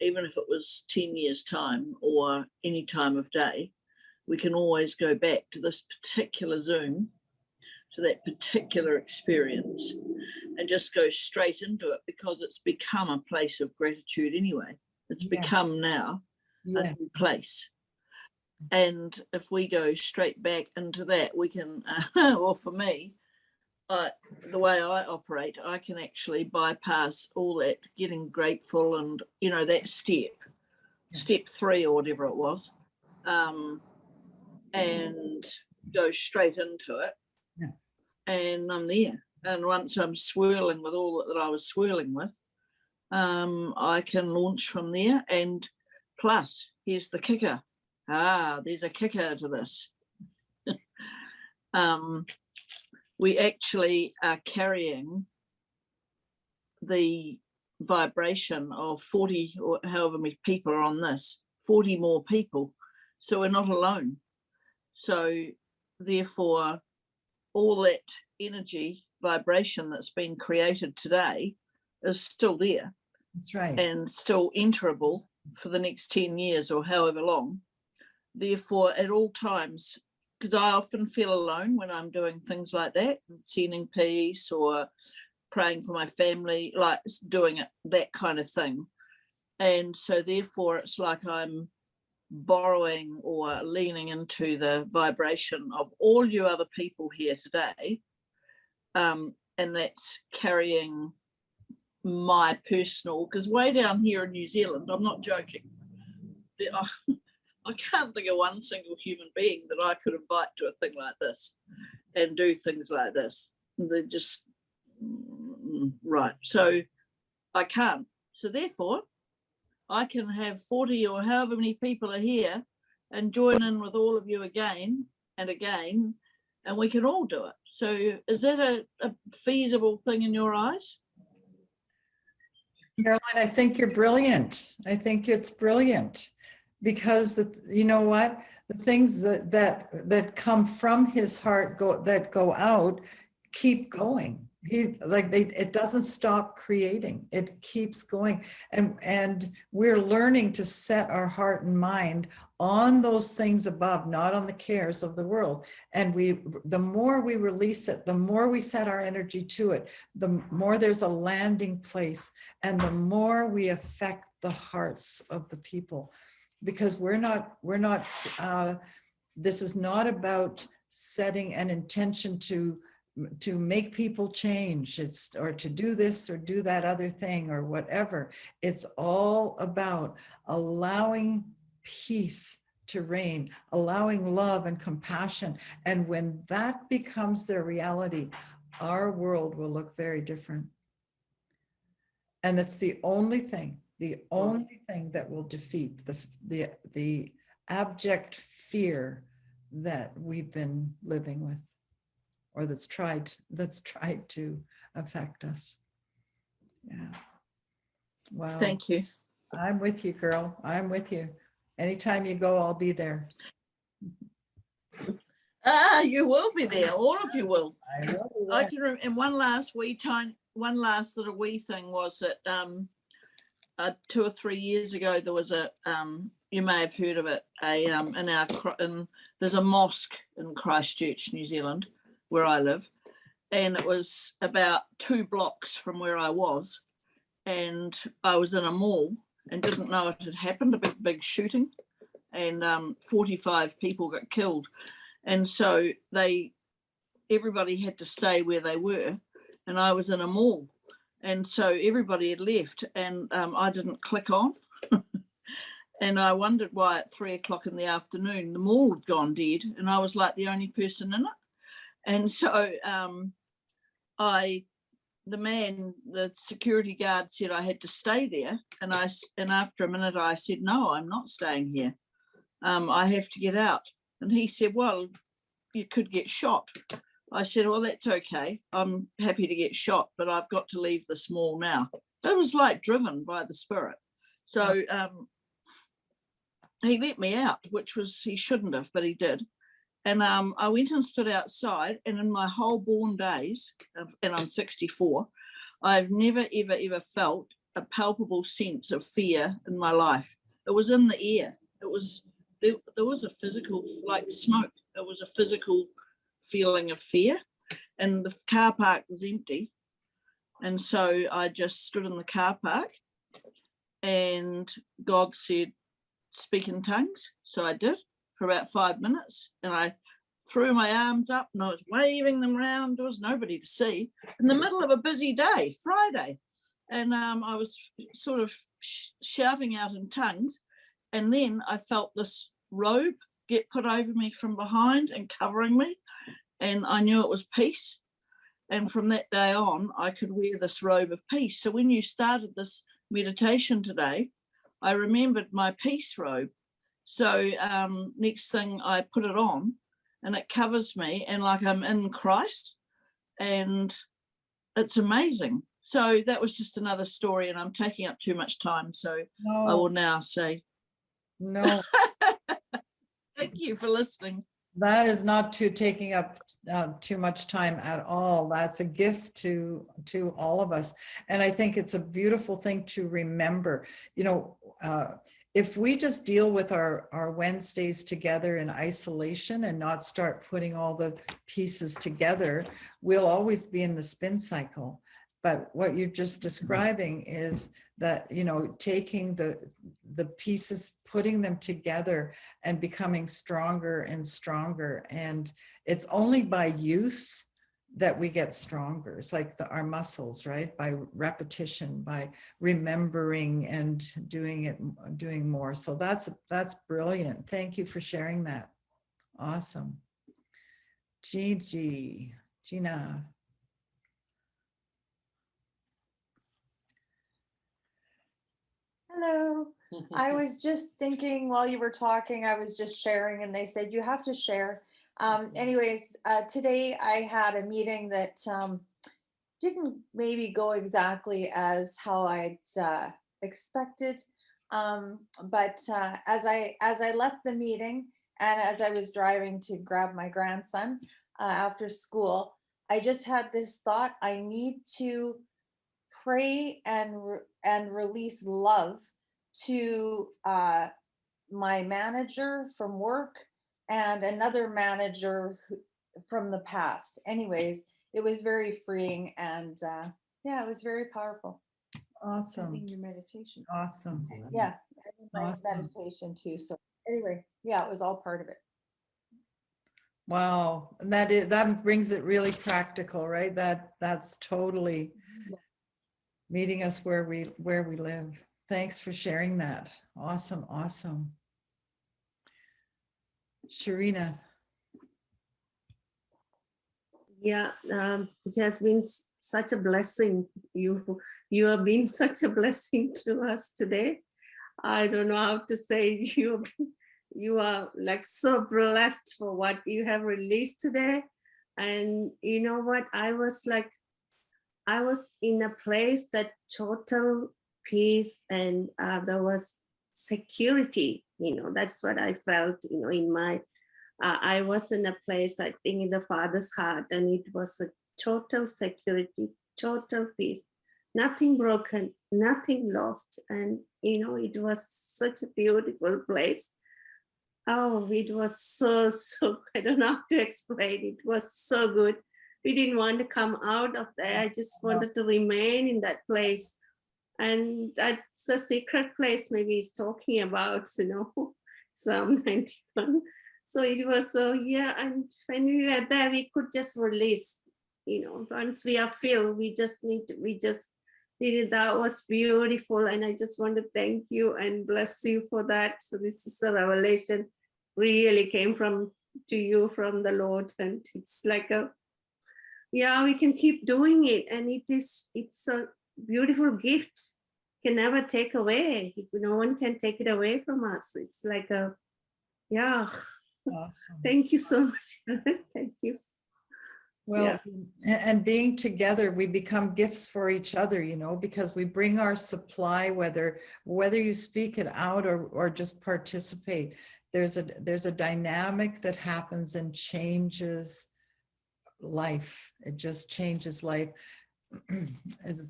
even if it was 10 years time or any time of day, we can always go back to this particular Zoom, to that particular experience, and just go straight into it, because it's become a place of gratitude anyway. It's become now a new place. And if we go straight back into that, we can, or for me, the way I operate, I can actually bypass all that getting grateful and, that step 3 or whatever it was, and go straight into it. And I'm there. And once I'm swirling with all that I was swirling with, I can launch from there. And plus, here's the kicker. There's a kicker to this. We actually are carrying the vibration of 40 or however many people are on this, 40 more people. So we're not alone. So therefore, all that energy vibration that's been created today is still there. That's right. And still enterable for the next 10 years or however long. Therefore, at all times, because I often feel alone when I'm doing things like that, sending peace or praying for my family, like doing it, that kind of thing. And so therefore, it's like I'm borrowing or leaning into the vibration of all you other people here today, and that's carrying my personal, because way down here in New Zealand, I'm not joking, I can't think of one single human being that I could invite to a thing like this and do things like this. They're just right. So I can't. So therefore, I can have 40 or however many people are here and join in with all of you again and again, and we can all do it. So is that a feasible thing in your eyes? Caroline, I think you're brilliant. I think it's brilliant because you know what? The things that come from his heart that go out keep going. It doesn't stop creating. It keeps going. And we're learning to set our heart and mind on those things above, not on the cares of the world. And the more we release it, the more we set our energy to it, the more there's a landing place, and the more we affect the hearts of the people. Because this is not about setting an intention to make people change, or to do this or do that other thing or whatever. It's all about allowing peace to reign, allowing love and compassion. And when that becomes their reality, our world will look very different. And that's the only thing that will defeat the abject fear that we've been living with, or that's tried to affect us. Yeah. Wow. Thank you. I'm with you, girl. I'm with you. Anytime you go, I'll be there. You will be there. All of you will. I will be I there. can remember. And one last little wee thing was that 2 or 3 years ago there was you may have heard of it, there's a mosque in Christchurch, New Zealand, where I live, and it was about 2 blocks from where I was, and I was in a mall and didn't know it had happened, a big shooting, and 45 people got killed, and so everybody had to stay where they were, and I was in a mall, and so everybody had left, and I didn't click on. And I wondered why at 3 o'clock in the afternoon the mall had gone dead, and I was like the only person in it. And so the security guard said I had to stay there, and after a minute I said, no, I'm not staying here. I have to get out. And he said, well, you could get shot. I said, well, that's okay. I'm happy to get shot, but I've got to leave this mall now. It was like driven by the spirit. So he let me out, which he shouldn't have, but he did. And I went and stood outside, and in my whole born days, and I'm 64, I've never, ever, ever felt a palpable sense of fear in my life. It was in the air. There was a physical, like smoke. It was a physical feeling of fear, and the car park was empty. And so I just stood in the car park, and God said, speak in tongues. So I did for about 5 minutes, and I threw my arms up and I was waving them around. There was nobody to see in the middle of a busy day, Friday. And I was sort of shouting out in tongues. And then I felt this robe get put over me from behind and covering me. And I knew it was peace. And from that day on, I could wear this robe of peace. So when you started this meditation today, I remembered my peace robe. So next thing I put it on, and it covers me, and like I'm in Christ, and it's amazing. So that was just another story, and I'm taking up too much time. So No. I will now say No. thank you for listening. That is not taking up too much time at all. That's a gift to all of us. And I think it's a beautiful thing to remember. You know, if we just deal with our Wednesdays together in isolation and not start putting all the pieces together, we'll always be in the spin cycle. But what you're just describing is that, you know, taking the pieces, putting them together and becoming stronger and stronger. And it's only by use that we get stronger. It's like our muscles, right? By repetition, by remembering and doing more. So that's brilliant. Thank you for sharing that. Awesome. Gina. Hello. I was just thinking while you were talking, I was just sharing, and they said you have to share. Anyways, today I had a meeting that didn't maybe go exactly as how I'd expected. But as I left the meeting and as I was driving to grab my grandson after school, I just had this thought: I need to pray and release love to my manager from work and another manager from the past. Anyways, it was very freeing, and yeah, it was very powerful. Awesome. In your meditation. Awesome. Yeah, and in my Awesome. meditation too. So anyway, yeah, it was all part of it. Wow. And that brings it really practical, right? That's totally meeting us where we live. Thanks for sharing that. Awesome. Awesome. Sharina. Yeah, it has been such a blessing. You have been such a blessing to us today. I don't know how to say. You are like so blessed for what you have released today. And you know what? I was in a place that total peace, and there was security. That's what I felt. In my I was in a place, I think, in the Father's heart, and it was a total security, total peace, nothing broken, nothing lost. And, it was such a beautiful place. Oh, it was so, I don't know how to explain. It was so good. We didn't want to come out of there. I just wanted to remain in that place. And that's the secret place maybe he's talking about, Psalm 91. So it was yeah, and when we were there, we could just release, once we are filled, we just did it. That was beautiful. And I just want to thank you and bless you for that. So this is a revelation really came to you from the Lord. And it's like we can keep doing it. And it's a beautiful gift. Can never take away. No one can take it away from us. It's like Awesome. Thank you so much. Thank you. Well, and being together, we become gifts for each other, because we bring our supply, whether you speak it out or just participate. There's a dynamic that happens and changes life. It just changes life.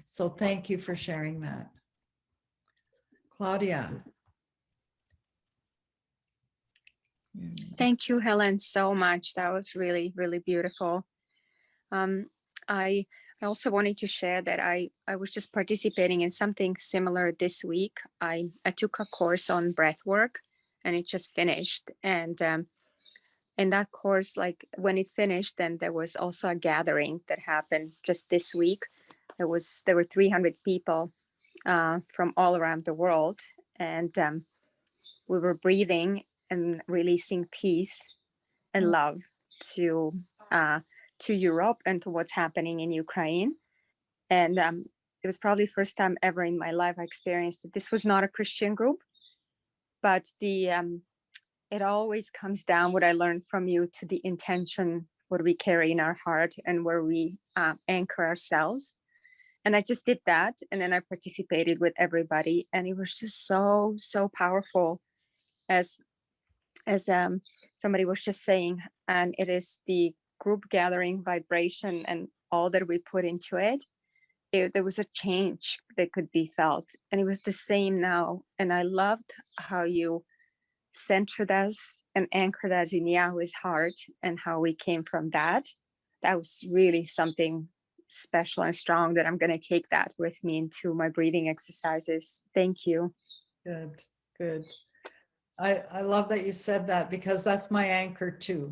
So thank you for sharing that. Claudia. Thank you, Helen, so much. That was really, really beautiful. I also wanted to share that I was just participating in something similar this week. I took a course on breath work, and it just finished. And in that course, like when it finished, then there was also a gathering that happened just this week. There were 300 people from all around the world, and we were breathing and releasing peace and love to Europe and to what's happening in Ukraine. And it was probably the first time ever in my life I experienced that this was not a Christian group, but it always comes down, what I learned from you, to the intention, what we carry in our heart and where we anchor ourselves. And I just did that, and then I participated with everybody, and it was just so, so powerful, as somebody was just saying. And it is the group gathering vibration and all that we put into it. There was a change that could be felt, and it was the same now. And I loved how you centered us and anchored us in Yahweh's heart, and how we came from that. That was really something special and strong, that I'm going to take that with me into my breathing exercises. Thank you. Good. I love that you said that, because that's my anchor too.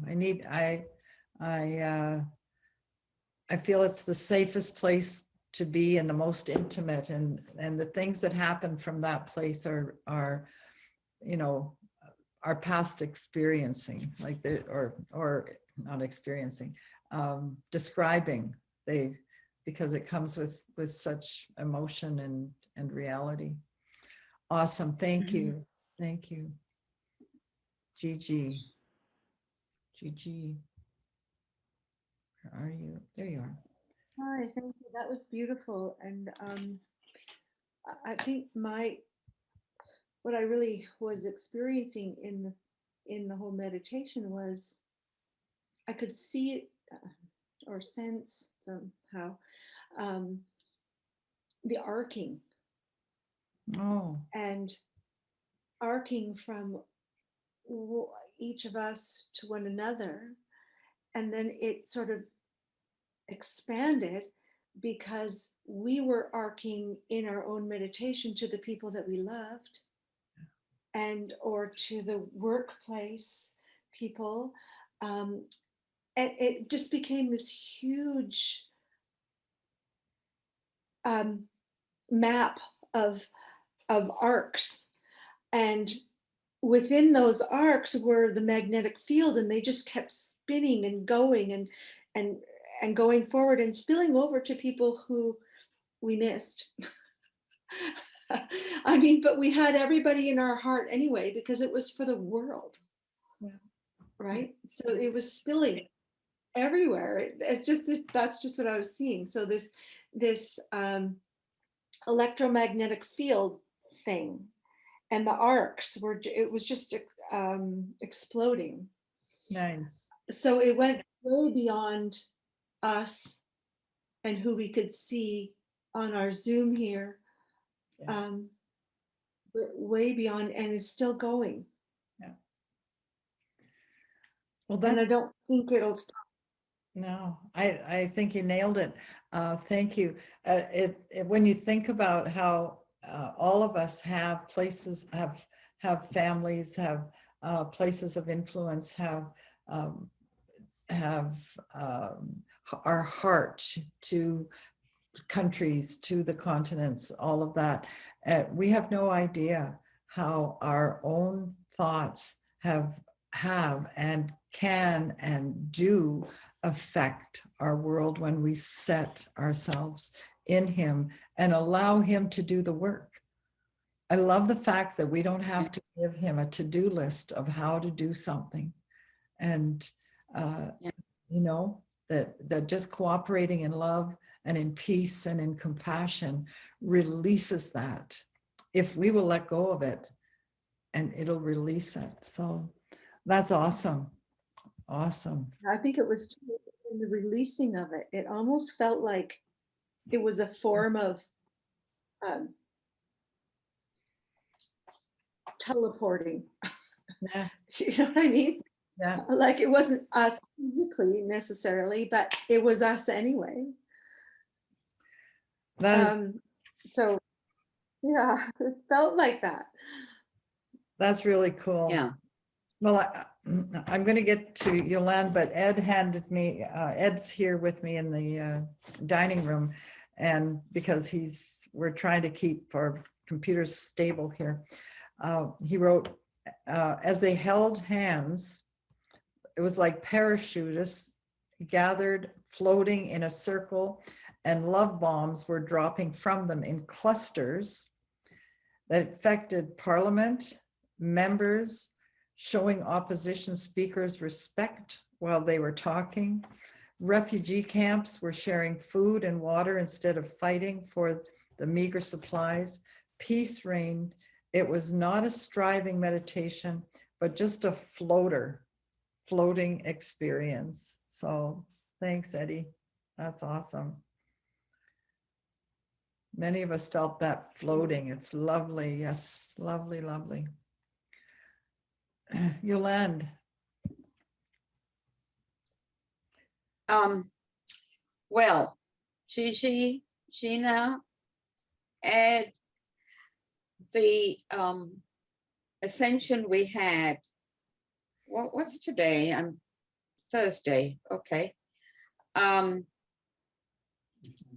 I feel it's the safest place to be and the most intimate, and the things that happen from that place are you know, our past experiencing, like the or not experiencing, describing, because it comes with such emotion and reality. Awesome. Thank you. Thank you. Gigi. Where are you? There you are. Hi, thank you. That was beautiful. And I think what I really was experiencing in the whole meditation was I could see it or sense somehow the arcing. Oh. And arcing from each of us to one another. And then it sort of expanded because we were arcing in our own meditation to the people that we loved, and or to the workplace people. And it just became this huge map of arcs, and within those arcs were the magnetic field, and they just kept spinning and going and going forward and spilling over to people who we missed. I mean, but we had everybody in our heart anyway, because it was for the world. Yeah. Right? So it was spilling everywhere. That's just what I was seeing. So this electromagnetic field thing, and the arcs it was just exploding. Nice. So it went way beyond us and who we could see on our Zoom here. Yeah. But way beyond, and is still going. Yeah. Well, and I don't think it'll stop. No, I think you nailed it. Thank you. When you think about how all of us have places, have families, have places of influence, have our heart to countries, to the continents, all of that. We have no idea how our own thoughts have and can and do affect our world when we set ourselves in him and allow him to do the work. I love the fact that we don't have to give him a to-do list of how to do something. And, you know, that just cooperating in love and in peace and in compassion releases that, if we will let go of it, and it'll release it. So that's awesome. Awesome. I think it was in the releasing of it. It almost felt like it was a form of teleporting. Yeah. You know what I mean? Yeah. Like it wasn't us physically necessarily, but it was us anyway. So yeah, it felt like that. That's really cool. Yeah. Well, I'm going to get to Yolande, but Ed handed me, Ed's here with me in the dining room, and because we're trying to keep our computers stable here. He wrote, as they held hands, it was like parachutists gathered, floating in a circle, and love bombs were dropping from them in clusters that affected Parliament, members, showing opposition speakers respect while they were talking. Refugee camps were sharing food and water instead of fighting for the meager supplies. Peace reigned. It was not a striving meditation, but just a floating experience. So thanks, Eddie. That's awesome. Many of us felt that floating. It's lovely. Yes, lovely, lovely. Yolande. Well, Gigi, Gina, Ed, the ascension we had, what's today? Thursday, okay.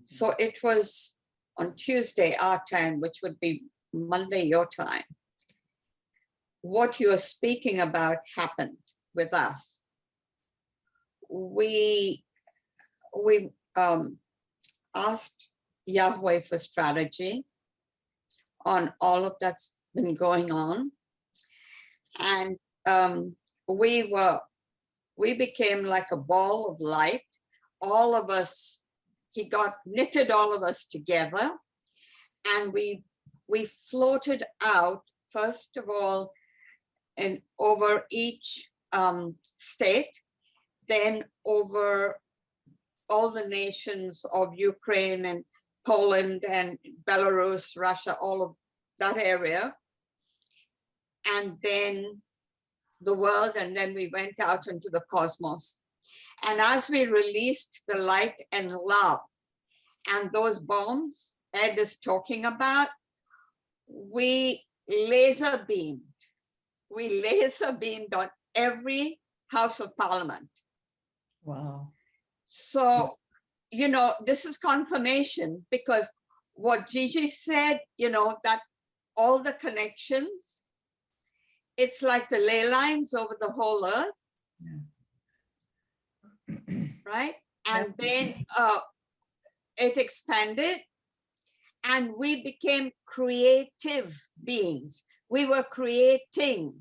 So it was on Tuesday, our time, which would be Monday, your time. What you're speaking about happened with us. We asked Yahweh for strategy on all of that's been going on. And we became like a ball of light. All of us, he knitted all of us together, and we floated out, first of all, and over each state, then over all the nations of Ukraine and Poland and Belarus, Russia, all of that area, and then the world, and then we went out into the cosmos. And as we released the light and love and those bombs Ed is talking about, we laser beamed on every House of Parliament. Wow. So, you know, this is confirmation, because what Gigi said, you know, that all the connections, it's like the ley lines over the whole earth. Yeah. Right? And then it expanded, and we became creative beings. We were creating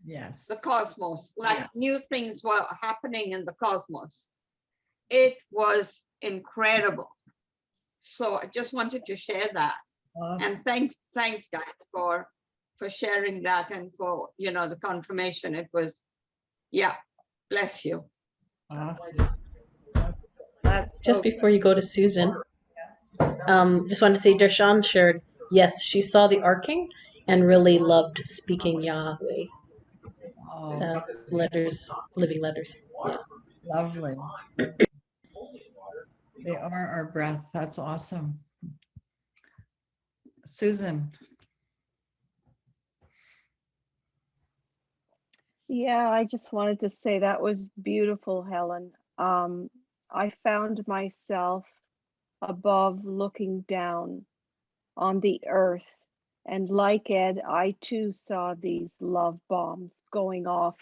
the cosmos, like new things were happening in the cosmos. It was incredible. So I just wanted to share that. And thanks guys for sharing that, and for, you know, the confirmation. It was, yeah, bless you. Awesome. Just before you go to Susan, just wanted to say Darshan shared, yes, she saw the arcing and really loved speaking Yahweh. Letters, living letters. Yeah. Lovely. They are our breath. That's awesome. Susan. Yeah, I just wanted to say that was beautiful, Helen. I found myself above looking down on the earth, and like Ed, I too saw these love bombs going off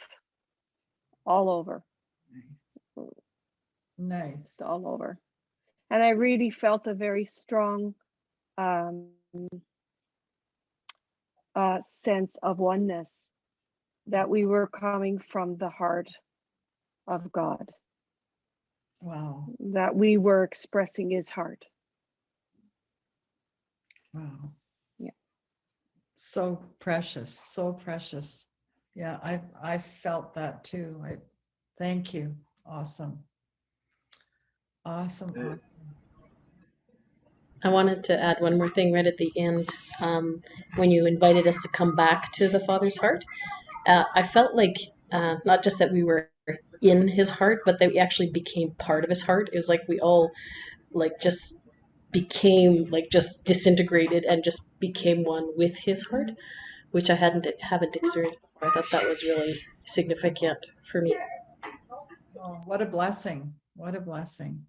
all over. Nice. All over. And I really felt a very strong sense of oneness, that we were coming from the heart of God. Wow. That we were expressing his heart. Wow. Yeah. So precious, so precious. Yeah, I felt that too. Thank you. Awesome. Awesome. Awesome. I wanted to add one more thing right at the end. When you invited us to come back to the Father's heart, I felt like not just that we were in his heart, but that we actually became part of his heart. It was like we all like just became like just disintegrated and just became one with his heart, which I haven't experienced before. I thought that was really significant for me. Oh, what a blessing. What a blessing.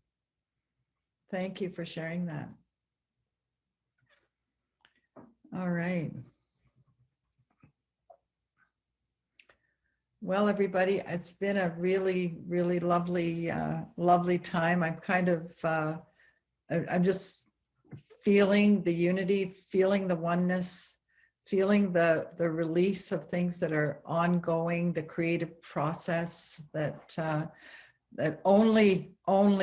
Thank you for sharing that. All right. Well, everybody, it's been a really, really lovely, lovely time. I'm kind of, I'm just feeling the unity, feeling the oneness, feeling the release of things that are ongoing, the creative process that that only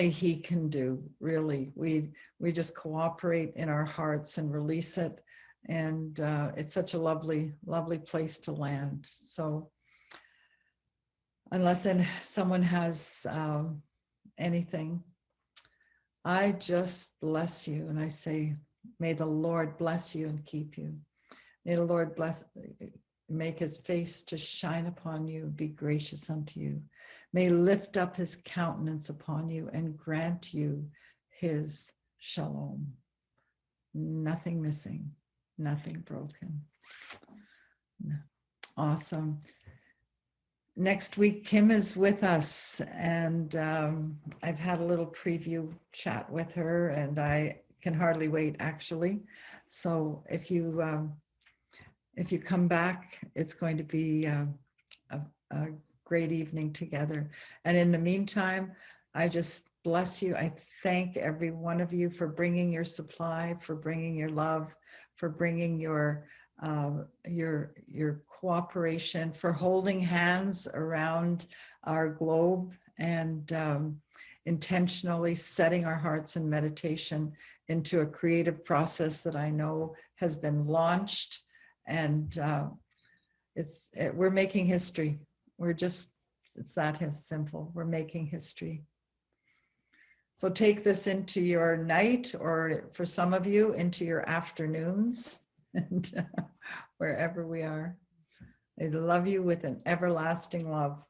he can do. Really, we just cooperate in our hearts and release it, and it's such a lovely, lovely place to land. So, unless someone has anything, I just bless you, and I say, may the Lord bless you and keep you. May the Lord make his face to shine upon you, be gracious unto you. May lift up his countenance upon you and grant you his shalom. Nothing missing, nothing broken. Awesome. next week, Kim is with us, and I've had a little preview chat with her, and I can hardly wait, actually. So if you come back, it's going to be a great evening together. And in the meantime, I just bless you. I thank every one of you for bringing your supply, for bringing your love, for bringing your cooperation, for holding hands around our globe, and intentionally setting our hearts in meditation into a creative process that I know has been launched. And we're making history. It's that simple. We're making history. So take this into your night, or for some of you, into your afternoons, and wherever we are. I love you with an everlasting love.